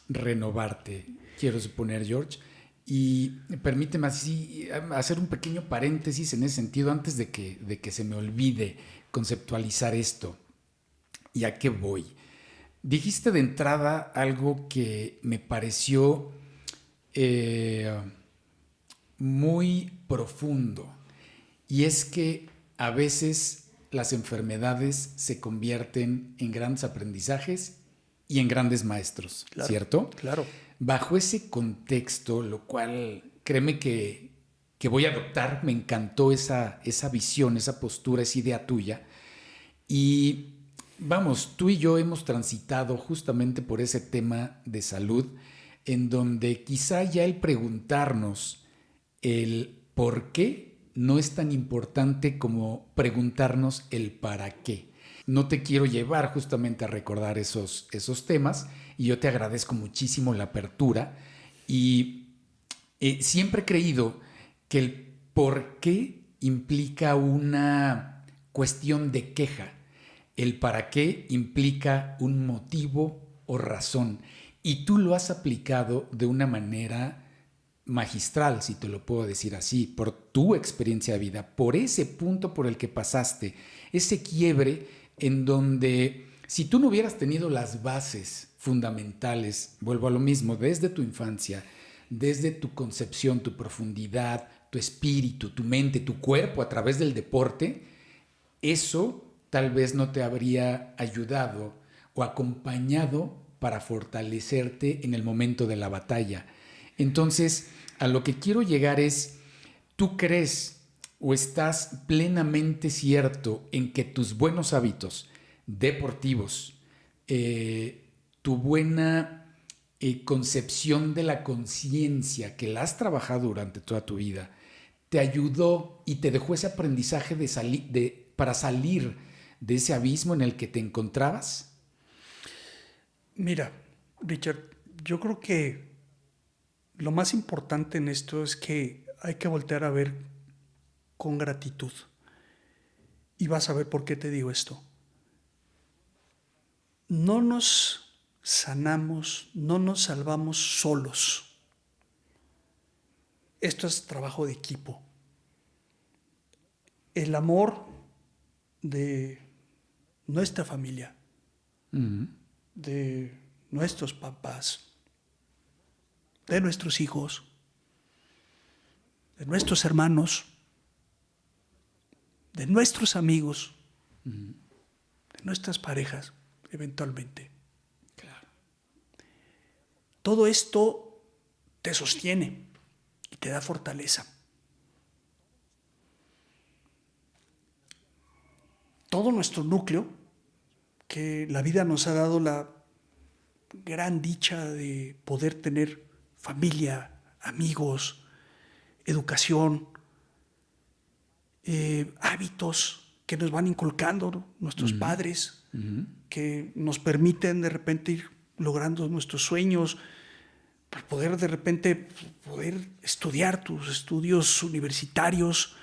renovarte, quiero suponer, George. Y permíteme así hacer un pequeño paréntesis en ese sentido antes de que se me olvide conceptualizar esto. ¿Y a qué voy? Dijiste de entrada algo que me pareció muy profundo, y es que a veces las enfermedades se convierten en grandes aprendizajes y en grandes maestros, Claro, ¿cierto? claro. Bajo ese contexto, lo cual créeme que voy a adoptar, me encantó esa visión, esa postura, esa idea tuya. Y vamos, tú y yo hemos transitado justamente por ese tema de salud, en donde quizá ya el preguntarnos el por qué no es tan importante como preguntarnos el para qué. No te quiero llevar justamente a recordar esos temas, y yo te agradezco muchísimo la apertura, y siempre he creído que el por qué implica una cuestión de queja. El para qué implica un motivo o razón. Y tú lo has aplicado de una manera magistral, si te lo puedo decir así, por tu experiencia de vida, por ese punto por el que pasaste, ese quiebre en donde si tú no hubieras tenido las bases fundamentales, vuelvo a lo mismo, desde tu infancia, desde tu concepción, tu profundidad, tu espíritu, tu mente, tu cuerpo a través del deporte, eso tal vez no te habría ayudado o acompañado para fortalecerte en el momento de la batalla. Entonces, a lo que quiero llegar es, ¿tú crees o estás plenamente cierto en que tus buenos hábitos deportivos, tu buena concepción de la conciencia, que la has trabajado durante toda tu vida, te ayudó y te dejó ese aprendizaje para salir de ese abismo en el que te encontrabas? Mira, Richard, yo creo que lo más importante en esto es que hay que voltear a ver con gratitud. Y vas a ver por qué te digo esto. No nos sanamos, no nos salvamos solos. Esto es trabajo de equipo. El amor de nuestra familia, de nuestros papás, de nuestros hijos, de nuestros hermanos, de nuestros amigos, de nuestras parejas, eventualmente. Claro. Todo esto te sostiene y te da fortaleza. Todo nuestro núcleo, que la vida nos ha dado la gran dicha de poder tener familia, amigos, educación, hábitos que nos van inculcando, ¿no?, nuestros padres, que nos permiten de repente ir logrando nuestros sueños, para poder de repente poder estudiar tus estudios universitarios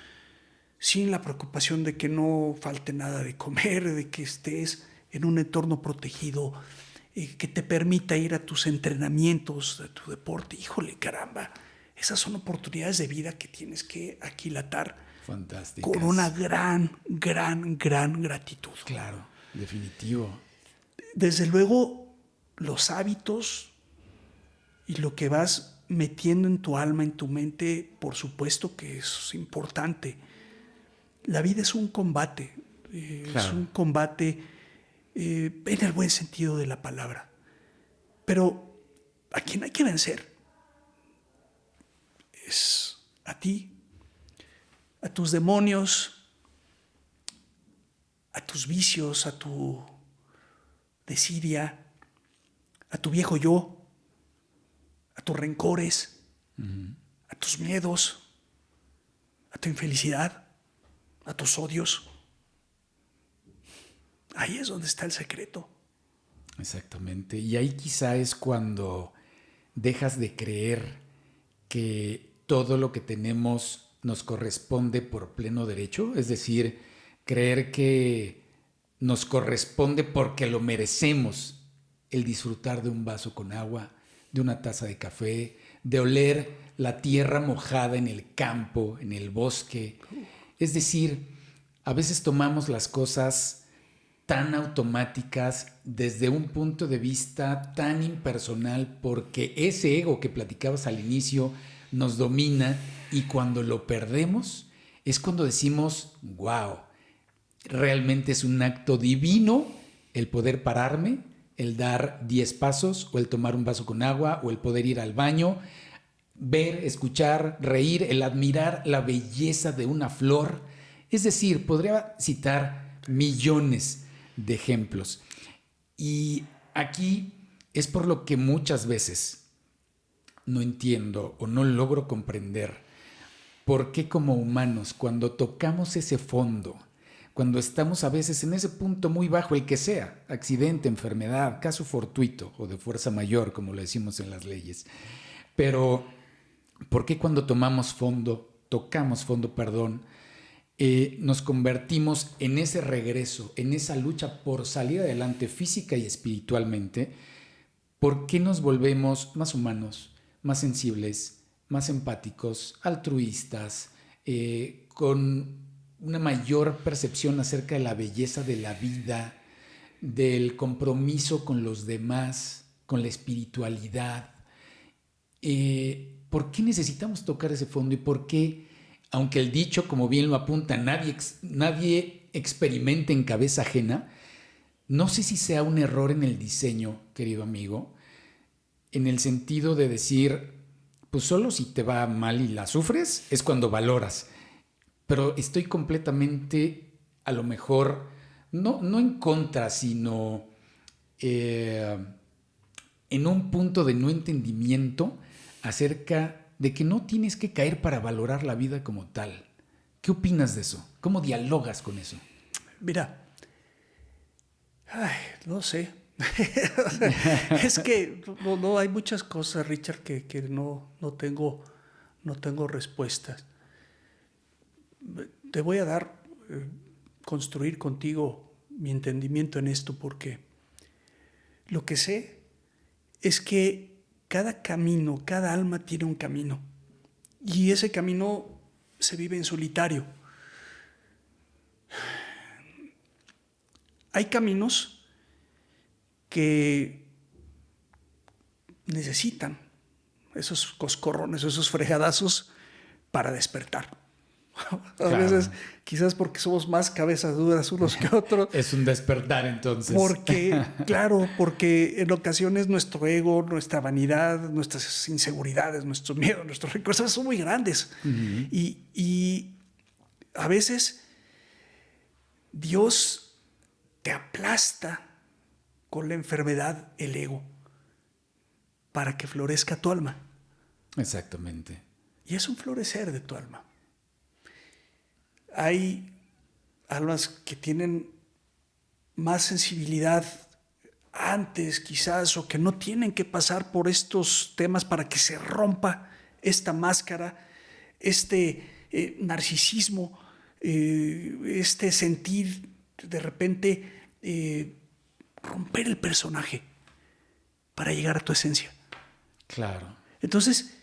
sin la preocupación de que no falte nada de comer, de que estés en un entorno protegido, que te permita ir a tus entrenamientos de tu deporte. Híjole, caramba, esas son oportunidades de vida que tienes que aquilatar. Fantásticas. Con una gran gratitud. Claro, definitivo. Desde luego, los hábitos y lo que vas metiendo en tu alma, en tu mente, por supuesto que es importante. La vida es un combate, Claro. es un combate en el buen sentido de la palabra. Pero a quien hay que vencer es a ti, a tus demonios, a tus vicios, a tu desidia, a tu viejo yo, a tus rencores, a tus miedos, a tu infelicidad, a tus odios. Ahí es donde está el secreto. Exactamente. Y ahí quizá es cuando dejas de creer que todo lo que tenemos nos corresponde por pleno derecho, es decir, creer que nos corresponde porque lo merecemos, el disfrutar de un vaso con agua, de una taza de café, de oler la tierra mojada en el campo, en el bosque. Es decir, a veces tomamos las cosas tan automáticas desde un punto de vista tan impersonal, porque ese ego que platicabas al inicio nos domina, y cuando lo perdemos es cuando decimos, wow, realmente es un acto divino el poder pararme, el dar 10 pasos, o el tomar un vaso con agua, o el poder ir al baño, ver, escuchar, reír, el admirar la belleza de una flor. Es decir, podría citar millones de ejemplos. Y aquí es por lo que muchas veces no entiendo o no logro comprender por qué como humanos, cuando tocamos ese fondo, cuando estamos a veces en ese punto muy bajo, el que sea, accidente, enfermedad, caso fortuito o de fuerza mayor, como lo decimos en las leyes, pero ¿por qué cuando tocamos fondo, nos convertimos en ese regreso, en esa lucha por salir adelante física y espiritualmente? ¿Por qué nos volvemos más humanos, más sensibles, más empáticos, altruistas, con una mayor percepción acerca de la belleza de la vida, del compromiso con los demás, con la espiritualidad? ¿Por qué necesitamos tocar ese fondo? Y por qué, aunque el dicho, como bien lo apunta, nadie experimenta en cabeza ajena, no sé si sea un error en el diseño, querido amigo, en el sentido de decir, pues solo si te va mal y la sufres es cuando valoras. Pero estoy completamente, a lo mejor, no en contra, sino en un punto de no entendimiento acerca de que no tienes que caer para valorar la vida como tal. ¿Qué opinas de eso? ¿Cómo dialogas con eso? Mira, no sé. Es que no hay muchas cosas, Richard, que no tengo respuestas. Te voy a dar, construir contigo mi entendimiento en esto, porque lo que sé es que cada camino, cada alma tiene un camino, y ese camino se vive en solitario. Hay caminos que necesitan esos coscorrones, esos fregadazos para despertar. A veces, quizás porque somos más cabezas duras unos que otros. Es un despertar, entonces. Porque en ocasiones nuestro ego, nuestra vanidad, nuestras inseguridades, nuestros miedos, nuestros recuerdos son muy grandes. Uh-huh. Y a veces Dios te aplasta con la enfermedad, el ego, para que florezca tu alma. Exactamente. Y es un florecer de tu alma. Hay almas que tienen más sensibilidad antes, quizás, o que no tienen que pasar por estos temas para que se rompa esta máscara, este narcisismo, este sentir de repente romper el personaje para llegar a tu esencia. Claro. Entonces,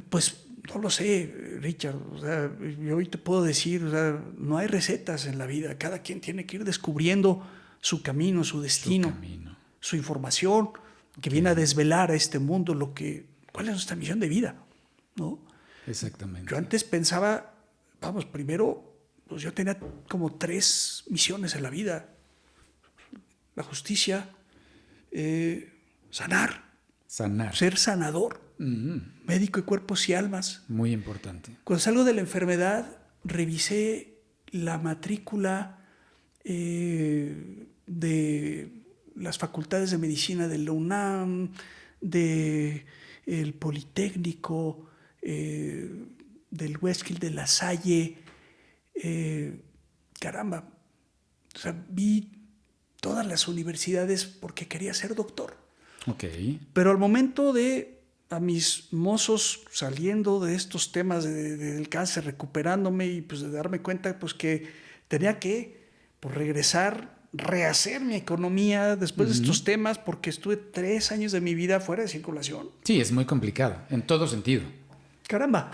pues no lo sé, Richard. O sea, yo hoy te puedo decir, o sea, no hay recetas en la vida. Cada quien tiene que ir descubriendo su camino, su destino, su información, que viene a desvelar a este mundo cuál es nuestra misión de vida, ¿no? Exactamente. Yo antes pensaba, primero, pues yo tenía como 3 misiones en la vida: la justicia, sanar, ser sanador, médico de cuerpos y almas. Muy importante. Cuando salgo de la enfermedad, revisé la matrícula de las facultades de medicina de la UNAM, del Politécnico, del Westfield, de La Salle. Caramba, o sea, vi todas las universidades porque quería ser doctor. Okay. Pero al momento de a mis mozos saliendo de estos temas del cáncer, recuperándome, y pues de darme cuenta pues que tenía que regresar, rehacer mi economía después de estos temas, porque estuve 3 años de mi vida fuera de circulación. Sí, es muy complicado, en todo sentido. Caramba.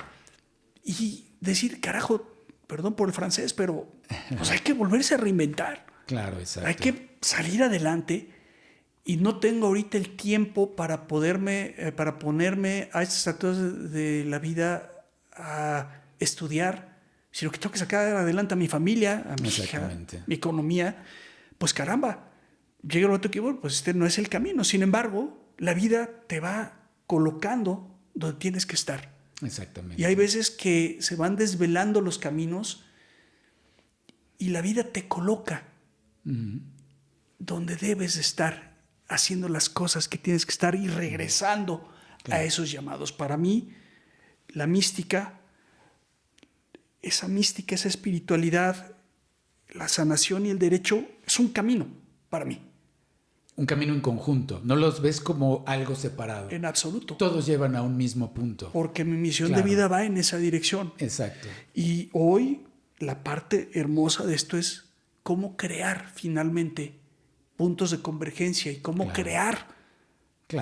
Y decir, carajo, perdón por el francés, pero pues hay que volverse a reinventar. Claro, exacto. Hay que salir adelante y no tengo ahorita el tiempo para ponerme a estas alturas de la vida a estudiar, sino que tengo que sacar adelante a mi familia, a mi hija, mi economía. Pues caramba, llega el momento que, bueno, pues este no es el camino. Sin embargo, la vida te va colocando donde tienes que estar. Exactamente. Y hay veces que se van desvelando los caminos y la vida te coloca donde debes estar, haciendo las cosas que tienes que estar y regresando a esos llamados. Para mí, la mística, esa espiritualidad, la sanación y el derecho es un camino para mí. Un camino en conjunto. No los ves como algo separado. En absoluto. Todos llevan a un mismo punto. Porque mi misión de vida va en esa dirección. Exacto. Y hoy la parte hermosa de esto es cómo crear finalmente puntos de convergencia y cómo crear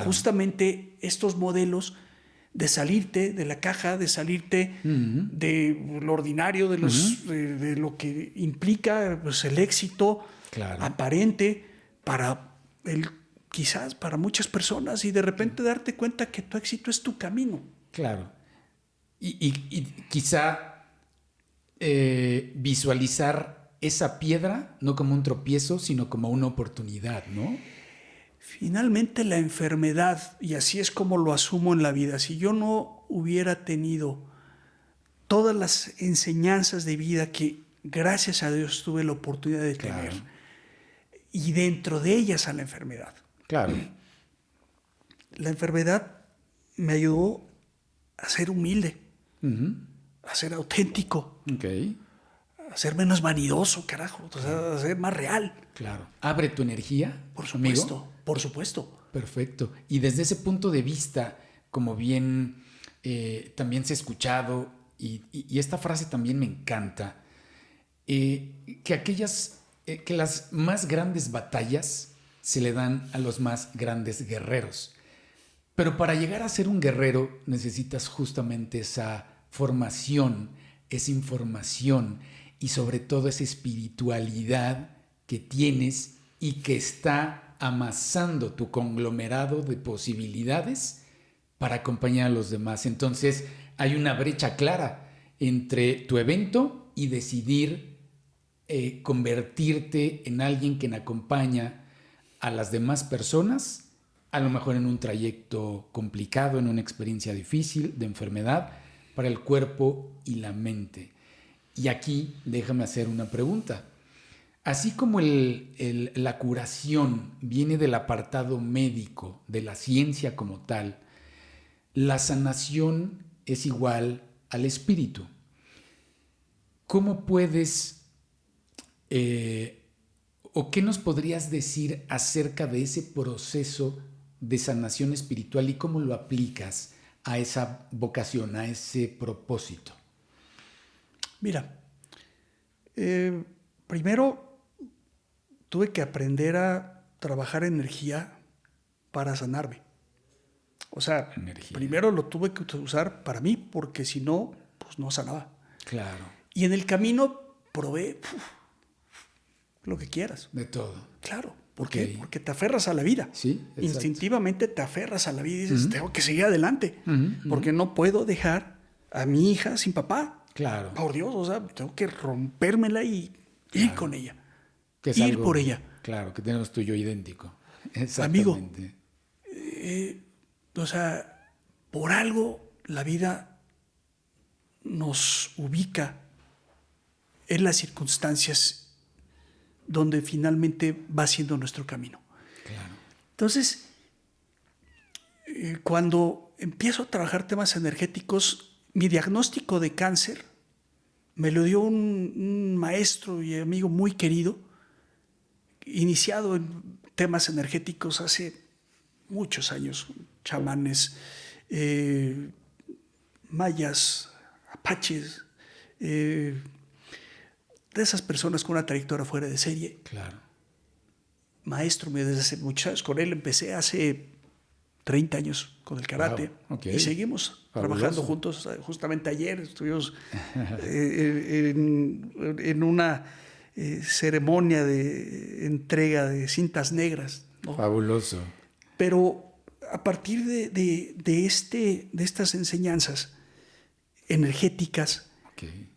justamente estos modelos de salirte de la caja, de salirte de lo ordinario, de lo que implica pues, el éxito aparente quizás para muchas personas, y de repente darte cuenta que tu éxito es tu camino. Claro. Y quizá visualizar esa piedra no como un tropiezo, sino como una oportunidad, ¿no? Finalmente la enfermedad, y así es como lo asumo en la vida, si yo no hubiera tenido todas las enseñanzas de vida que gracias a Dios tuve la oportunidad de tener, y dentro de ellas a la enfermedad. Claro. La enfermedad me ayudó a ser humilde, a ser auténtico, a ser menos vanidoso, carajo, o sea, a ser más real. Claro. ¿Abre tu energía? Por supuesto, amigo. por supuesto. Perfecto. Y desde ese punto de vista, como bien también se ha escuchado, y esta frase también me encanta, que las más grandes batallas se le dan a los más grandes guerreros. Pero para llegar a ser un guerrero necesitas justamente esa formación, esa información y sobre todo esa espiritualidad que tienes y que está amasando tu conglomerado de posibilidades para acompañar a los demás. Entonces hay una brecha clara entre tu evento y decidir convertirte en alguien que acompaña a las demás personas, a lo mejor en un trayecto complicado, en una experiencia difícil de enfermedad para el cuerpo y la mente. Y aquí déjame hacer una pregunta. Así como la curación viene del apartado médico, de la ciencia como tal, la sanación es igual al espíritu. ¿Cómo puedes o qué nos podrías decir acerca de ese proceso de sanación espiritual y cómo lo aplicas a esa vocación, a ese propósito? Mira, primero tuve que aprender a trabajar energía para sanarme. O sea, primero lo tuve que usar para mí, porque si no, pues no sanaba. Claro. Y en el camino probé lo que quieras. De todo. Claro. ¿Por qué? Porque te aferras a la vida. Sí, exacto. Instintivamente te aferras a la vida y dices, tengo que seguir adelante. Porque no puedo dejar a mi hija sin papá. Claro. Por Dios, o sea, tengo que rompérmela y ir con ella. Que es ir algo, por ella. Claro, que tenemos tuyo idéntico. Amigo, Exactamente. o sea, por algo la vida nos ubica en las circunstancias donde finalmente va siendo nuestro camino. Claro. Entonces, cuando empiezo a trabajar temas energéticos, mi diagnóstico de cáncer me lo dio un maestro y amigo muy querido, iniciado en temas energéticos hace muchos años, chamanes, mayas, apaches, de esas personas con una trayectoria fuera de serie. Claro. Maestro mío desde hace muchos años. Con él empecé hace 30 años con el karate. Wow. Okay. Y seguimos trabajando juntos. Justamente ayer estuvimos en ceremonia de entrega de cintas negras, ¿no? Fabuloso. Pero a partir de estas enseñanzas energéticas, Okay.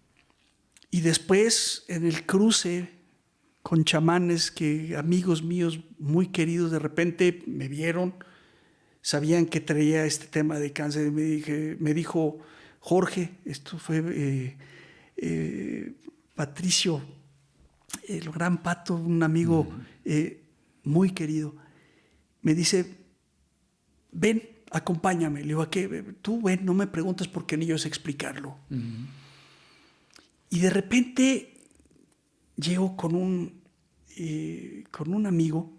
y después en el cruce con chamanes que amigos míos muy queridos de repente me vieron, sabían que traía este tema de cáncer, y me dijo Jorge, esto fue Patricio, el gran Pato, un amigo muy querido, me dice, ven, acompáñame. Le digo, ¿a qué? Tú ven, no me preguntes porque ni yo sé explicarlo. Y de repente llego con un amigo,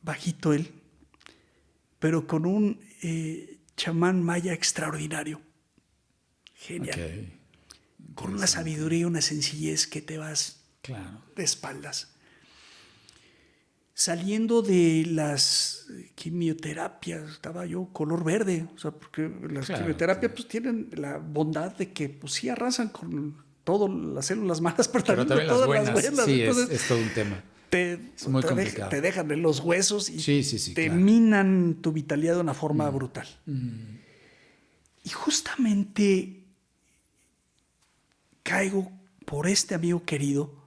bajito él, pero con un chamán maya extraordinario, genial, Okay. con una sabiduría y una sencillez que te vas Claro. de espaldas. Saliendo de las quimioterapias, estaba yo color verde, o sea, porque las quimioterapias pues tienen la bondad de que pues sí arrasan con todas las células malas, pero también las todas buenas. las buenas. Sí, Entonces, es todo un tema. Es muy complicado. Te dejan en los huesos y Sí, te claro. minan tu vitalidad de una forma brutal. Y justamente caigo por este amigo querido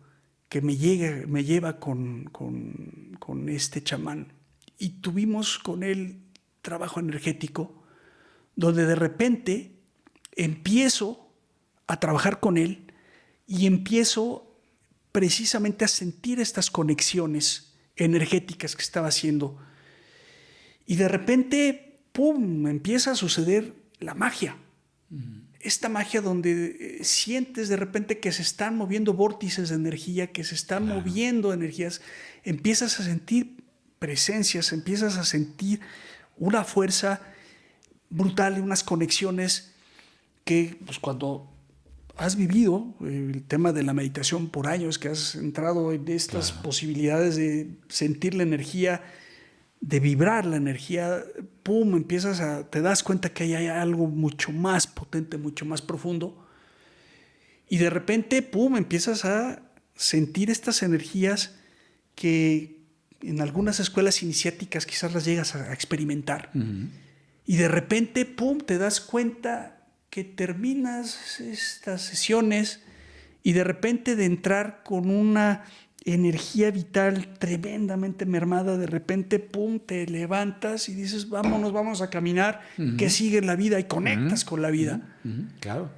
que me lleva con este chamán. Y tuvimos con él trabajo energético, donde de repente empiezo a trabajar con él y empiezo precisamente a sentir estas conexiones energéticas que estaba haciendo. Y de repente, ¡pum!, empieza a suceder la magia. Esta magia donde sientes de repente que se están moviendo vórtices de energía, que se están moviendo energías, empiezas a sentir presencias, empiezas a sentir una fuerza brutal, unas conexiones que pues, cuando has vivido el tema de la meditación por años, que has entrado en estas posibilidades de sentir la energía, de vibrar la energía, pum, te das cuenta que hay algo mucho más potente, mucho más profundo, y de repente, pum, empiezas a sentir estas energías que en algunas escuelas iniciáticas quizás las llegas a experimentar, y de repente, pum, te das cuenta que terminas estas sesiones y de repente de entrar con una energía vital tremendamente mermada, de repente, pum, te levantas y dices, vámonos, vamos a caminar, que sigue la vida y conectas con la vida. Claro.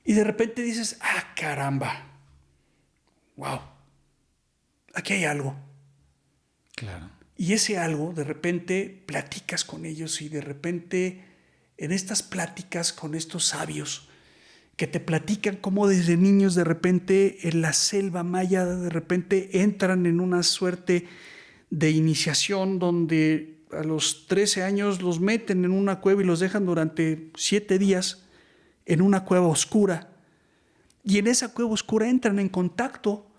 Y de repente dices, ah, caramba, wow, aquí hay algo. Claro. Y ese algo, de repente, platicas con ellos y de repente, en estas pláticas con estos sabios, que te platican cómo desde niños de repente en la selva maya de repente entran en una suerte de iniciación donde a los 13 años los meten en una cueva y los dejan durante 7 días en una cueva oscura. Y en esa cueva oscura entran en contacto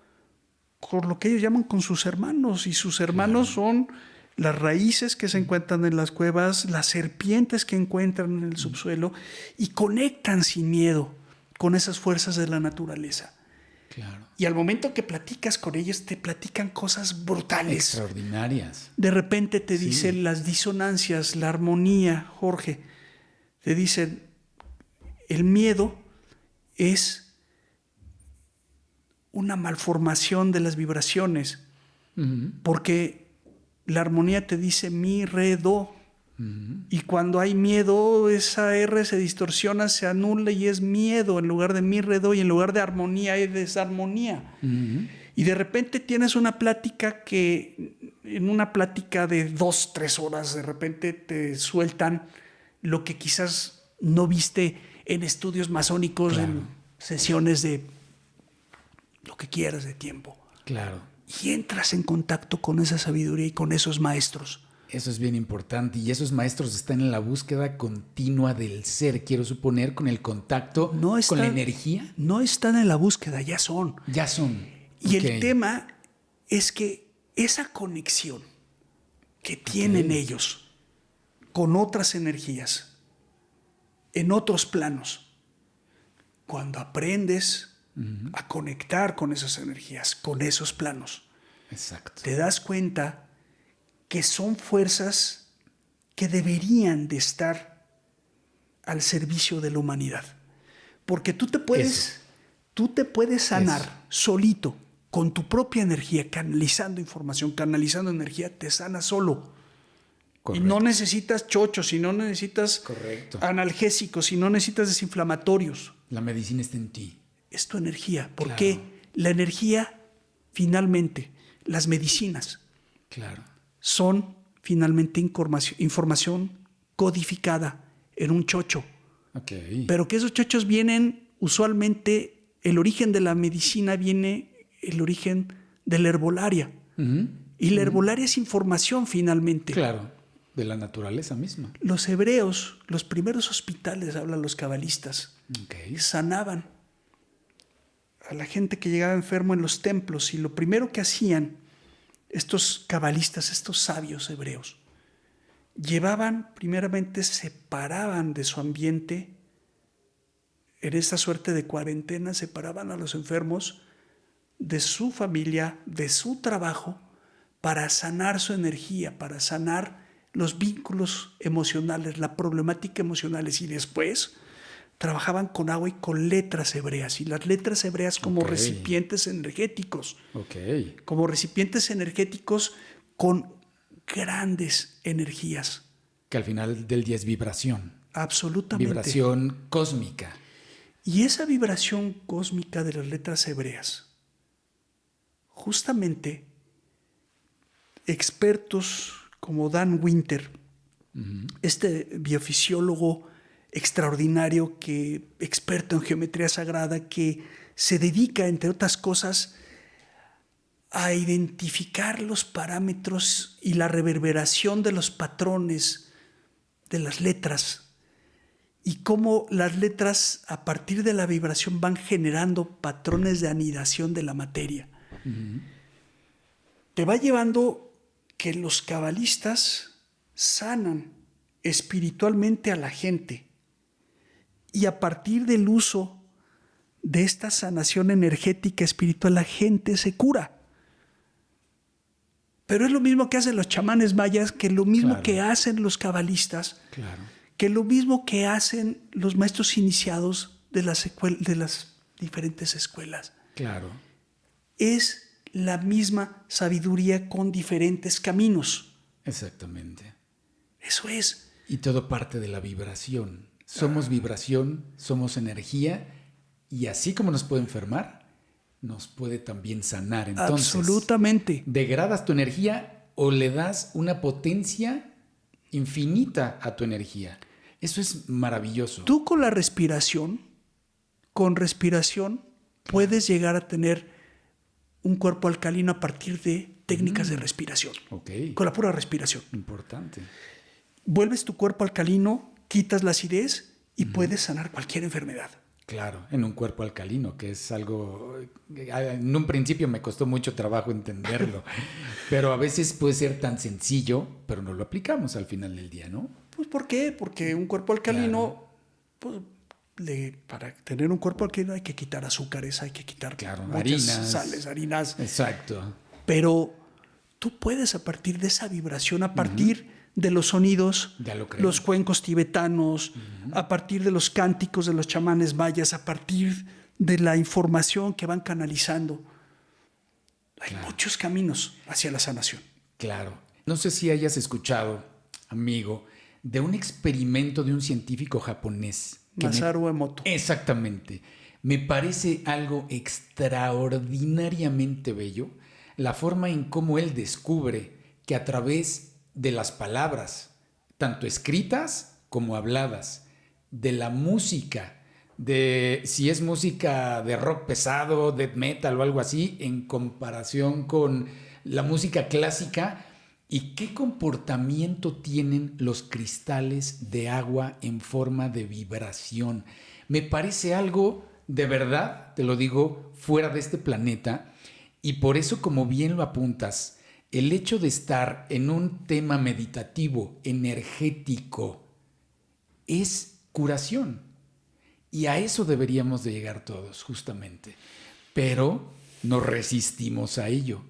con lo que ellos llaman con sus hermanos, y sus hermanos son las raíces que se encuentran en las cuevas, las serpientes que encuentran en el subsuelo, y conectan sin miedo con esas fuerzas de la naturaleza. Claro. Y al momento que platicas con ellos, te platican cosas brutales. Extraordinarias. De repente te dicen las disonancias, la armonía, Jorge. Te dicen, el miedo es una malformación de las vibraciones, porque la armonía te dice mi, re, do. Y cuando hay miedo, esa R se distorsiona, se anula y es miedo en lugar de mi, re, do, y en lugar de armonía hay desarmonía. Y de repente tienes una plática que, en una plática de 2, 3 horas, de repente te sueltan lo que quizás no viste en estudios masónicos, en sesiones de lo que quieras de tiempo. Claro. Y entras en contacto con esa sabiduría y con esos maestros. Eso es bien importante. Y esos maestros están en la búsqueda continua del ser, quiero suponer, con el contacto, con la energía. No están en la búsqueda, ya son. Ya son. Y el tema es que esa conexión que tienen ellos con otras energías, en otros planos, cuando aprendes a conectar con esas energías, con esos planos. Exacto. Te das cuenta que son fuerzas que deberían de estar al servicio de la humanidad. Porque tú te puedes sanar solito, con tu propia energía, canalizando información, canalizando energía, te sanas solo. Correcto. Y no necesitas chochos, y no necesitas analgésicos, y no necesitas desinflamatorios. La medicina está en ti. Es tu energía. Porque la energía, finalmente, las medicinas son finalmente información codificada en un chocho. Pero que esos chochos vienen, usualmente, el origen de la medicina viene el origen de la herbolaria. Y la herbolaria es información, finalmente. Claro, de la naturaleza misma. Los hebreos, los primeros hospitales, hablan los cabalistas, sanaban a la gente que llegaba enfermo en los templos. Y lo primero que hacían estos cabalistas, estos sabios hebreos, primeramente separaban de su ambiente, en esta suerte de cuarentena, separaban a los enfermos de su familia, de su trabajo, para sanar su energía, para sanar los vínculos emocionales, la problemática emocionales, y después trabajaban con agua y con letras hebreas, y las letras hebreas como recipientes energéticos, como recipientes energéticos con grandes energías. Que al final del día es vibración. Absolutamente. Vibración cósmica. Y esa vibración cósmica de las letras hebreas, justamente expertos como Dan Winter, este biofisiólogo extraordinario, experto en geometría sagrada, que se dedica, entre otras cosas, a identificar los parámetros y la reverberación de los patrones de las letras, y cómo las letras, a partir de la vibración, van generando patrones de anidación de la materia. Te va llevando que los cabalistas sanan espiritualmente a la gente, y a partir del uso de esta sanación energética espiritual, la gente se cura. Pero es lo mismo que hacen los chamanes mayas, que lo mismo que hacen los cabalistas, que lo mismo que hacen los maestros iniciados de las diferentes escuelas. Es la misma sabiduría con diferentes caminos. Exactamente. Eso es. Y todo parte de la vibración. Somos vibración, somos energía, y así como nos puede enfermar, nos puede también sanar. Entonces, absolutamente. Degradas tu energía o le das una potencia infinita a tu energía. Eso es maravilloso. Tú con respiración, puedes llegar a tener un cuerpo alcalino a partir de técnicas de respiración. Con la pura respiración. Importante. Vuelves tu cuerpo alcalino, quitas la acidez y puedes sanar cualquier enfermedad. Claro, en un cuerpo alcalino, que es algo, en un principio me costó mucho trabajo entenderlo, pero a veces puede ser tan sencillo, pero no lo aplicamos al final del día, ¿no? Pues ¿por qué? Porque un cuerpo alcalino, para tener un cuerpo alcalino hay que quitar azúcares, hay que quitar harinas, sales, harinas. Exacto. Pero tú puedes, a partir de esa vibración, a partir de los sonidos, los cuencos tibetanos, a partir de los cánticos de los chamanes mayas, a partir de la información que van canalizando. Hay muchos caminos hacia la sanación. Claro. No sé si hayas escuchado, amigo, de un experimento de un científico japonés. Masaru Emoto. Exactamente. Me parece algo extraordinariamente bello la forma en cómo él descubre que a través de las palabras, tanto escritas como habladas, de la música, de si es música de rock pesado, death metal o algo así, en comparación con la música clásica, y qué comportamiento tienen los cristales de agua en forma de vibración. Me parece algo, de verdad, te lo digo, fuera de este planeta, y por eso, como bien lo apuntas, el hecho de estar en un tema meditativo, energético, es curación. Y a eso deberíamos de llegar todos, justamente. Pero nos resistimos a ello.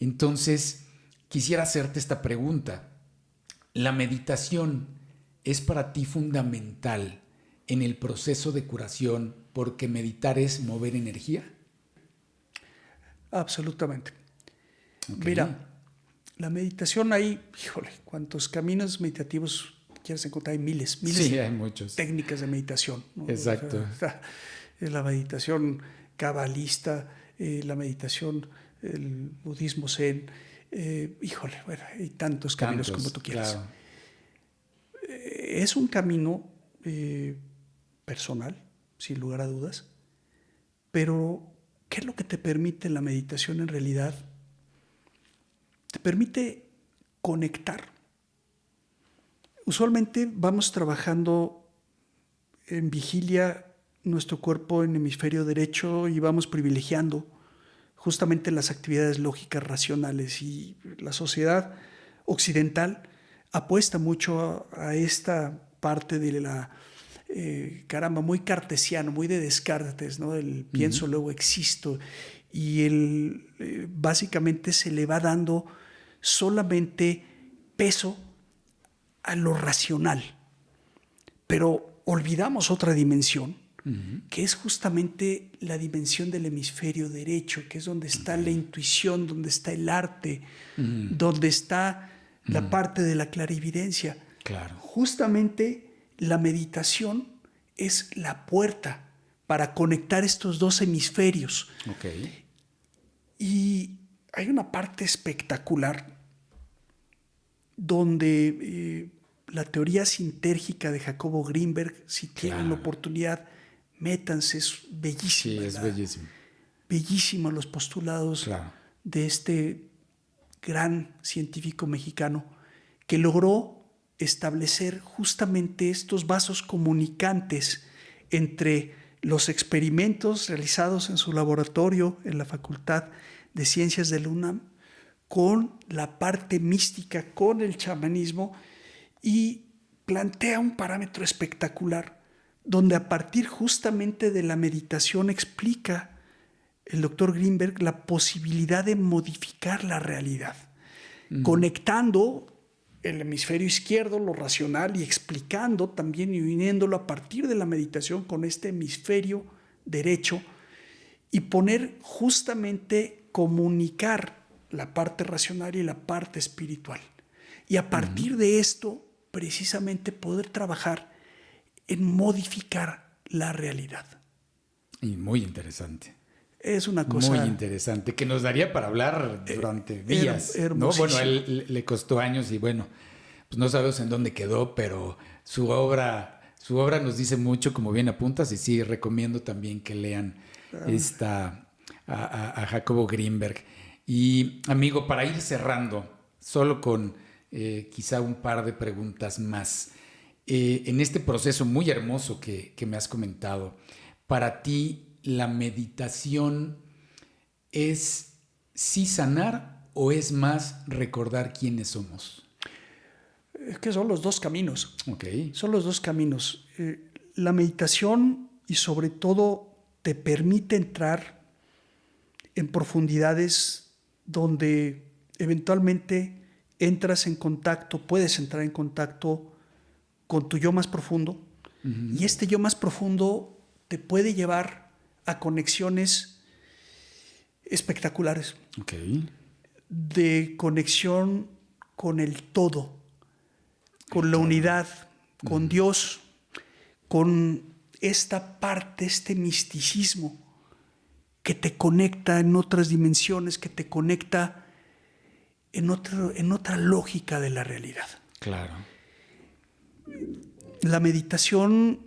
Entonces, quisiera hacerte esta pregunta. ¿La meditación es para ti fundamental en el proceso de curación porque meditar es mover energía? Absolutamente. Okay. Mira, la meditación hay, híjole, cuántos caminos meditativos quieres encontrar, hay miles sí, hay muchos. técnicas de meditación, ¿no? Exacto. O sea, la meditación cabalista, la meditación, el budismo zen, híjole, bueno, hay tantos caminos como tú quieras. Claro. Es un camino personal, sin lugar a dudas, pero ¿qué es lo que te permite la meditación en realidad? Te permite conectar. Usualmente vamos trabajando en vigilia nuestro cuerpo en hemisferio derecho y vamos privilegiando justamente las actividades lógicas racionales, y la sociedad occidental apuesta mucho a esta parte de la muy cartesiano, muy de Descartes, ¿no? El pienso, luego existo, y básicamente se le va dando solamente peso a lo racional, pero olvidamos otra dimensión, que es justamente la dimensión del hemisferio derecho, que es donde está la intuición, donde está el arte, donde está la parte de la clarividencia. Claro. Justamente la meditación es la puerta para conectar estos dos hemisferios. Okay. Y hay una parte espectacular donde la teoría sintérgica de Jacobo Grinberg, si tienen la oportunidad, métanse, es bellísima. Sí, es bellísimo. Bellísimos los postulados de este gran científico mexicano que logró establecer justamente estos vasos comunicantes entre los experimentos realizados en su laboratorio en la Facultad de Ciencias de la UNAM con la parte mística, con el chamanismo, y plantea un parámetro espectacular donde a partir justamente de la meditación explica el doctor Grinberg la posibilidad de modificar la realidad, conectando el hemisferio izquierdo, lo racional, y explicando también y uniéndolo a partir de la meditación con este hemisferio derecho, y poner justamente comunicar la parte racional y la parte espiritual. Y a partir de esto, precisamente poder trabajar en modificar la realidad. Y muy interesante. Es una cosa muy interesante, que nos daría para hablar durante días, ¿no? Bueno, a él le costó años y bueno, pues no sabemos en dónde quedó, pero su obra nos dice mucho, como bien apuntas, y sí, recomiendo también que lean a Jacobo Grinberg. Y amigo, para ir cerrando, solo con quizá un par de preguntas más. En este proceso muy hermoso que me has comentado, para ti, ¿la meditación es sí sanar o es más recordar quiénes somos? Es que son los dos caminos. Okay. Son los dos caminos. La meditación, y sobre todo, te permite entrar en profundidades donde eventualmente puedes entrar en contacto con tu yo más profundo, y este yo más profundo te puede llevar a conexiones espectaculares. Okay. De conexión con el todo, con la unidad, con Dios, con esta parte, este misticismo que te conecta en otras dimensiones, que te conecta en otra lógica de la realidad. Claro. La meditación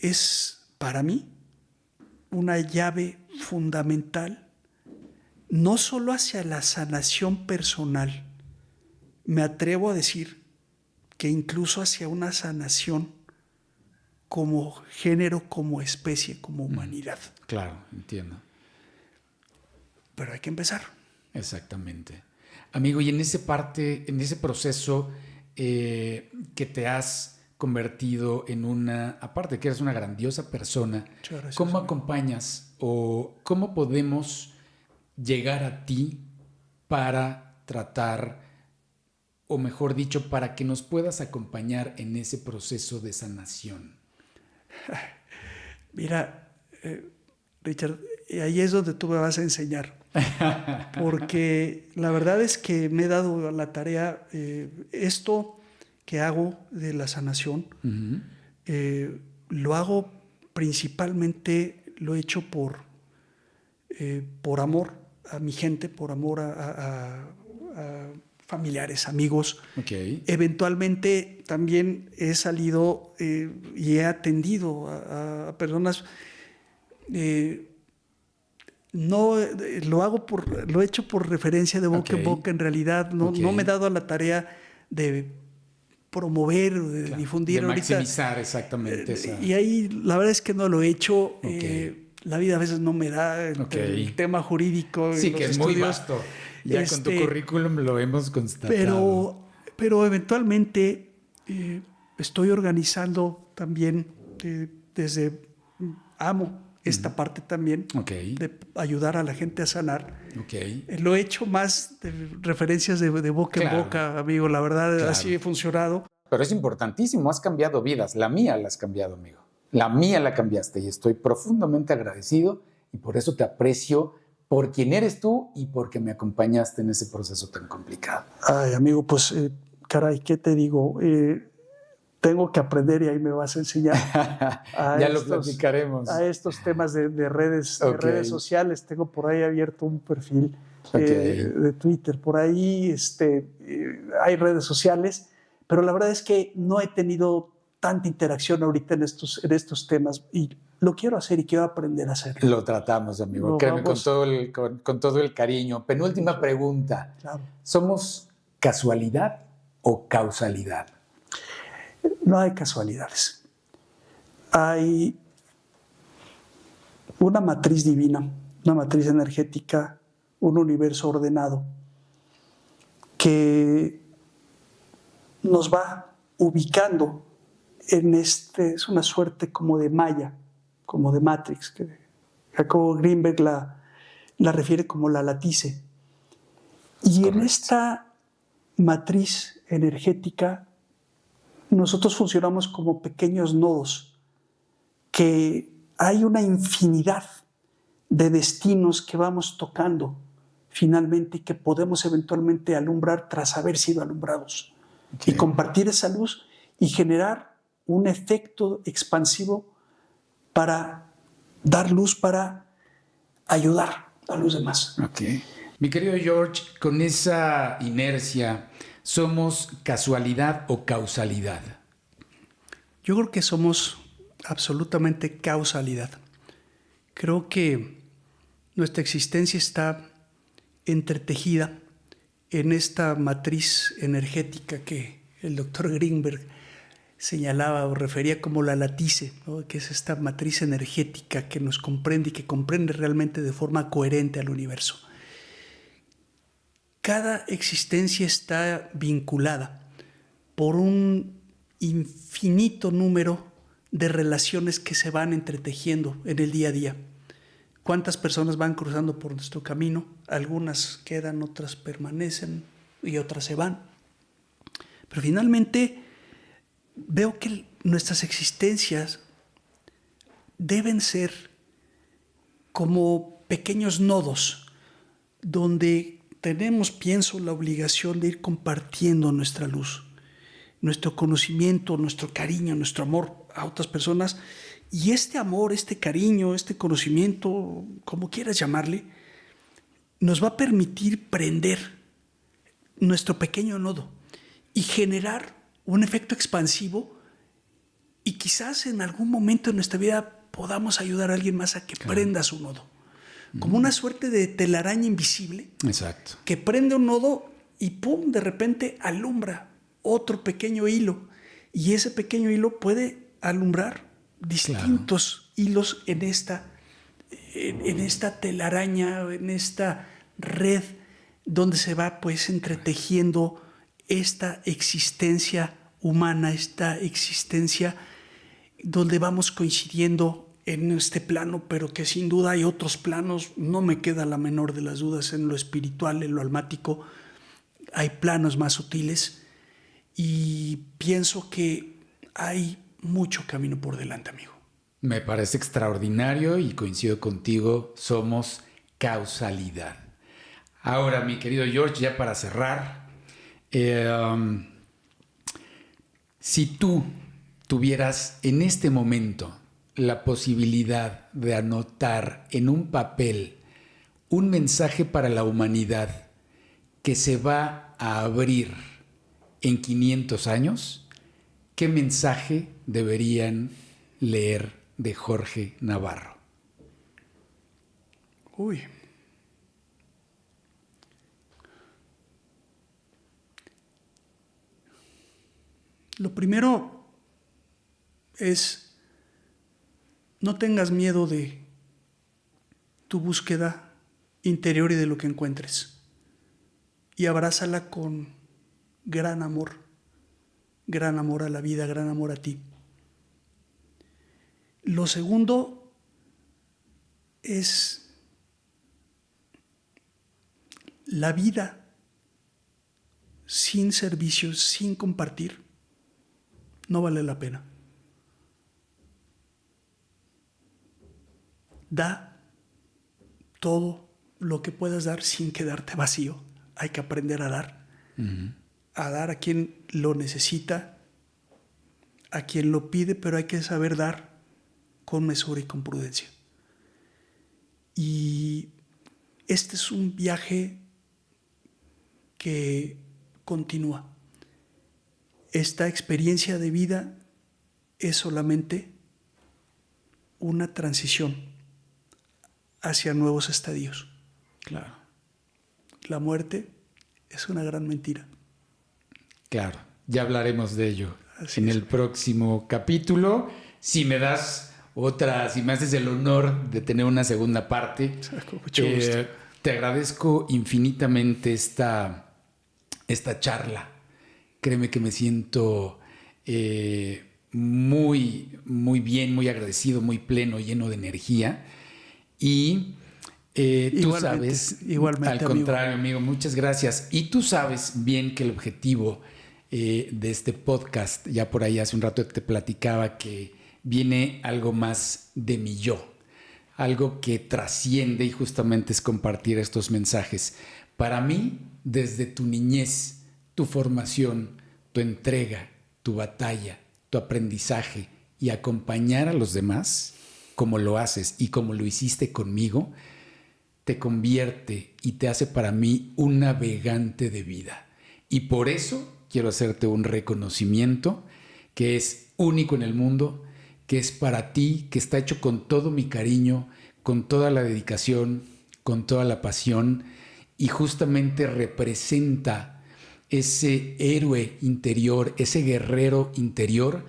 es, para mí, una llave fundamental, no solo hacia la sanación personal, me atrevo a decir que incluso hacia una sanación como género, como especie, como humanidad. Claro, entiendo. Pero hay que empezar. Exactamente. Amigo, y en ese proceso que te has convertido en aparte que eres una grandiosa persona, Gracias, ¿cómo amigo. acompañas o cómo podemos llegar a ti para tratar, o mejor dicho, para que nos puedas acompañar en ese proceso de sanación? Mira, Richard, ahí es donde tú me vas a enseñar. Porque la verdad es que me he dado la tarea, esto que hago de la sanación, Uh-huh. lo hago principalmente, lo he hecho por amor a mi gente, por amor a familiares, amigos. Ok. Eventualmente también he salido y he atendido a personas. No lo he hecho por referencia de boca en Ok. boca. En realidad no, Ok. no me he dado a la tarea de promover o de Claro, difundir de ahorita. maximizar exactamente esa... Y ahí la verdad es que no lo he hecho. Ok. La vida a veces no me da Ok. entre el tema jurídico y Sí, los que es muy estudios. vasto. Ya con tu currículum lo hemos constatado. Pero eventualmente estoy organizando también amo esta parte también Ok. de ayudar a la gente a sanar. Ok. Lo he hecho más de referencias de boca Claro. en boca, amigo. La verdad, Claro. así he funcionado. Pero es importantísimo, has cambiado vidas. La mía la has cambiado, amigo. La mía la cambiaste y estoy profundamente agradecido y por eso te aprecio por quien eres tú y porque me acompañaste en ese proceso tan complicado. Ay, amigo, pues, caray, ¿qué te digo? Tengo que aprender y ahí me vas a enseñar Ya lo platicaremos. a estos temas de redes, Ok. de redes sociales. Tengo por ahí abierto un perfil Ok. de Twitter. Por ahí hay redes sociales, pero la verdad es que no he tenido tanta interacción ahorita en estos temas y lo quiero hacer y quiero aprender a hacerlo. Lo tratamos, amigo. Lo Créeme, vamos. con todo el cariño. Penúltima pregunta. Claro. ¿Somos casualidad o causalidad? No hay casualidades. Hay una matriz divina, una matriz energética, un universo ordenado que nos va ubicando es una suerte como de malla, como de Matrix, que Jacobo Greenberg la refiere como la latice. Y en esta matriz energética nosotros funcionamos como pequeños nodos, que hay una infinidad de destinos que vamos tocando finalmente y que podemos eventualmente alumbrar tras haber sido alumbrados. Okay. Y compartir esa luz y generar un efecto expansivo para dar luz, para ayudar a los demás. Okay. Mi querido George, con esa inercia, ¿somos casualidad o causalidad? Yo creo que somos absolutamente causalidad. Creo que nuestra existencia está entretejida en esta matriz energética que el doctor Greenberg señalaba o refería como la latice, ¿no? Que es esta matriz energética que nos comprende y que comprende realmente de forma coherente al universo. Cada existencia está vinculada por un infinito número de relaciones que se van entretejiendo en el día a día. ¿Cuántas personas van cruzando por nuestro camino? Algunas quedan, otras permanecen y otras se van. Pero finalmente veo que nuestras existencias deben ser como pequeños nodos donde tenemos, pienso, la obligación de ir compartiendo nuestra luz, nuestro conocimiento, nuestro cariño, nuestro amor a otras personas. Y este amor, este cariño, este conocimiento, como quieras llamarle, nos va a permitir prender nuestro pequeño nodo y generar un efecto expansivo y quizás en algún momento en nuestra vida podamos ayudar a alguien más a que prenda su nodo. Como una suerte de telaraña invisible. Exacto. Que prende un nodo y ¡pum!, de repente alumbra otro pequeño hilo. Y ese pequeño hilo puede alumbrar distintos hilos en esta telaraña, en esta red donde se va pues entretejiendo esta existencia humana, esta existencia donde vamos coincidiendo en este plano, pero que sin duda hay otros planos, no me queda la menor de las dudas, en lo espiritual, en lo almático, hay planos más sutiles y pienso que hay mucho camino por delante, amigo. Me parece extraordinario y coincido contigo, somos causalidad. Ahora, mi querido George, ya para cerrar, si tú tuvieras en este momento la posibilidad de anotar en un papel un mensaje para la humanidad que se va a abrir en 500 años, ¿qué mensaje deberían leer de Jorge Navarro? Uy. Lo primero es, no tengas miedo de tu búsqueda interior y de lo que encuentres. Y abrázala con gran amor a la vida, gran amor a ti. Lo segundo es la vida sin servicios, sin compartir, no vale la pena. Da todo lo que puedas dar sin quedarte vacío. Hay que aprender a dar. A dar a quien lo necesita, a quien lo pide, pero hay que saber dar con mesura y con prudencia. Y este es un viaje que continúa. Esta experiencia de vida es solamente una transición hacia nuevos estadios. Claro. La muerte es una gran mentira. Claro, ya hablaremos de ello Así en es. el próximo capítulo. Si me das si me haces el honor de tener una segunda parte, Con mucho gusto. te agradezco infinitamente esta charla. Créeme que me siento muy, muy bien, muy agradecido, muy pleno, lleno de energía. Y tú sabes, igualmente, al contrario, amigo, muchas gracias. Y tú sabes bien que el objetivo de este podcast, ya por ahí hace un rato te platicaba que viene algo más de mi yo, algo que trasciende y justamente es compartir estos mensajes. Para mí, desde tu niñez, tu formación, tu entrega, tu batalla, tu aprendizaje y acompañar a los demás, como lo haces y como lo hiciste conmigo, te convierte y te hace para mí un navegante de vida. Y por eso quiero hacerte un reconocimiento que es único en el mundo, que es para ti, que está hecho con todo mi cariño, con toda la dedicación, con toda la pasión, y justamente representa ese héroe interior, ese guerrero interior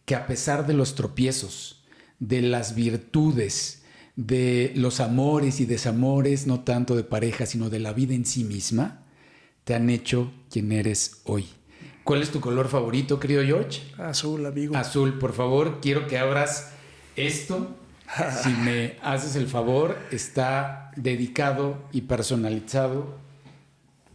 que a pesar de los tropiezos, de las virtudes, de los amores y desamores, no tanto de pareja, sino de la vida en sí misma, te han hecho quien eres hoy. ¿Cuál es tu color favorito, querido George? Azul, amigo. Azul, por favor, quiero que abras esto. Si me haces el favor, está dedicado y personalizado.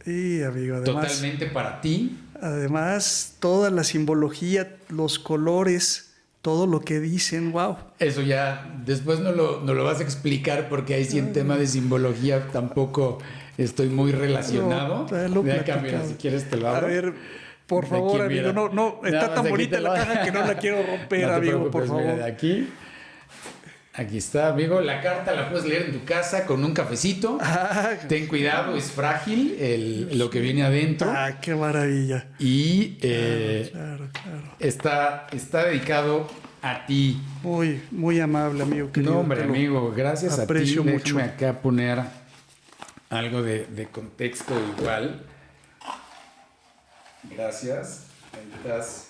Sí, amigo, además. Totalmente para ti. Además, toda la simbología, los colores, todo lo que dicen, wow. Eso ya, después no lo vas a explicar porque ahí sí en tema de simbología tampoco estoy muy relacionado. Mira, si quieres te lo abro. A ver, por favor, aquí, amigo, mira. no, está tan bonita la caja que no la quiero romper, No te amigo, por preocupes, mira, favor. de aquí está, amigo. La carta la puedes leer en tu casa con un cafecito. Ten cuidado, es frágil lo que viene adentro. Ah, qué maravilla. Y Claro. está dedicado a ti. Muy, muy amable, amigo. Querido, No, hombre, amigo, gracias a ti. aprecio mucho. Déjame acá poner algo de contexto igual. Gracias. Ahí estás.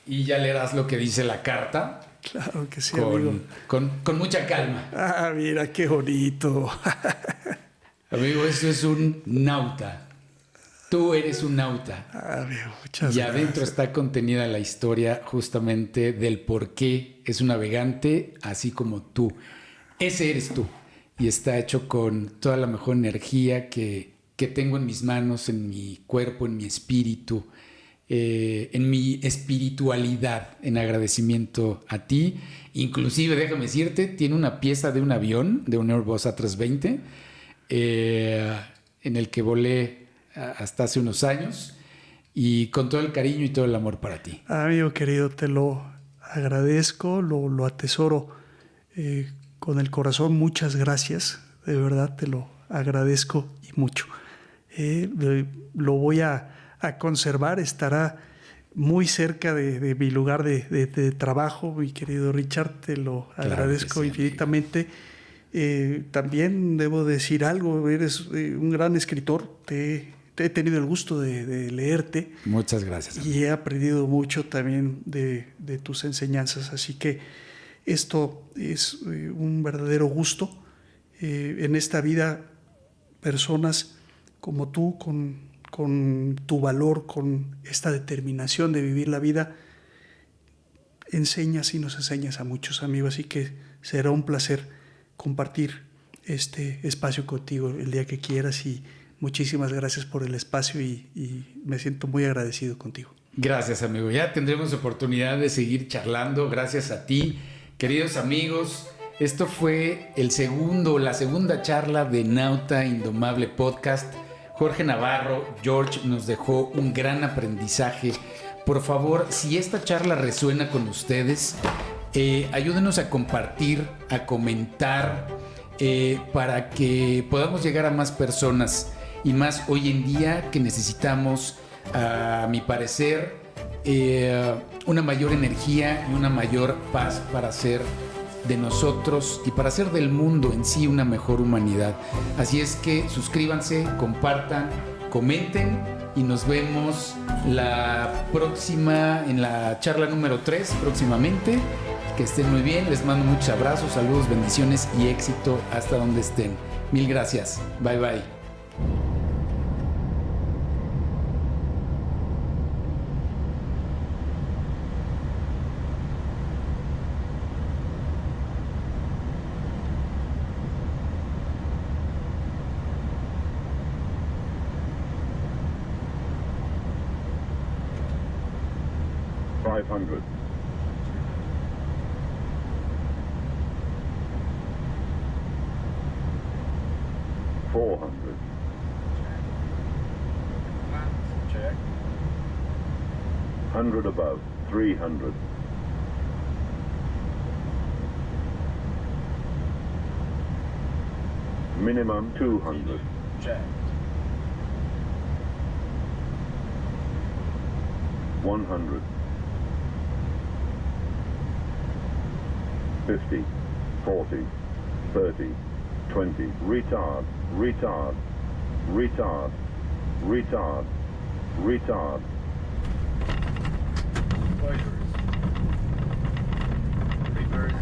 Y ya leerás lo que dice la carta. Claro que sí, amigo. Con mucha calma. Ah, mira, qué bonito. Amigo, esto es un nauta. Tú eres un nauta. Amigo, muchas y gracias. adentro está contenida la historia justamente del por qué es un navegante así como tú. Ese eres tú. Y está hecho con toda la mejor energía que tengo en mis manos, en mi cuerpo, en mi espíritu, en mi espiritualidad, en agradecimiento a ti. Inclusive, déjame decirte, tiene una pieza de un avión, de un Airbus A320, en el que volé hasta hace unos años, y con todo el cariño y todo el amor para ti. Amigo querido, te lo agradezco, lo atesoro con el corazón. Muchas gracias, de verdad te lo agradezco y mucho. Lo voy a conservar, estará muy cerca de mi lugar de trabajo, mi querido Richard, te lo agradezco sí, infinitamente. También debo decir algo, eres un gran escritor, he tenido el gusto de leerte. Muchas gracias. Amigo. Y he aprendido mucho también de tus enseñanzas, así que esto es un verdadero gusto. En esta vida, personas como tú, con tu valor, con esta determinación de vivir la vida, enseñas y nos enseñas a muchos, amigos, así que será un placer compartir este espacio contigo el día que quieras, y muchísimas gracias por el espacio y me siento muy agradecido contigo. Gracias, amigo. Ya tendremos oportunidad de seguir charlando. Gracias a ti, queridos amigos. Esto fue la segunda charla de Nauta Indomable Podcast. Jorge Navarro, George, nos dejó un gran aprendizaje. Por favor, si esta charla resuena con ustedes, ayúdenos a compartir, a comentar, para que podamos llegar a más personas, y más hoy en día que necesitamos, a mi parecer, una mayor energía y una mayor paz para hacer de nosotros y para hacer del mundo en sí una mejor humanidad. Así es que suscríbanse, compartan, comenten, y nos vemos la próxima, en la charla número 3 próximamente. Que estén muy bien, les mando muchos abrazos, saludos, bendiciones y éxito hasta donde estén. Mil gracias. Bye bye. $500. $400. Check. 100 above. 300. Minimum 200. Check. 100. 50, 40, 30, 20, retard, retard, retard, retard, retard. Closures. Reverse.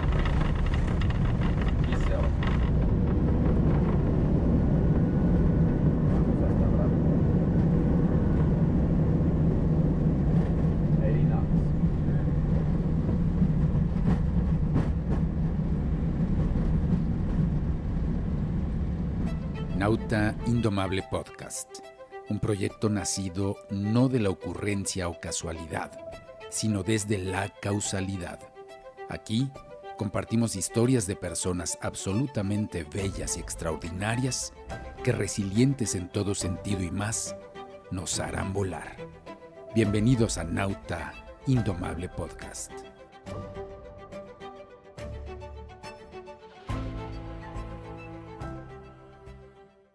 Diesel. Vamos hasta abajo. 80 knots. Nauta Indomable Podcast, un proyecto nacido no de la ocurrencia o casualidad, sino desde la causalidad. Aquí compartimos historias de personas absolutamente bellas y extraordinarias que, resilientes en todo sentido y más, nos harán volar. Bienvenidos a Nauta Indomable Podcast.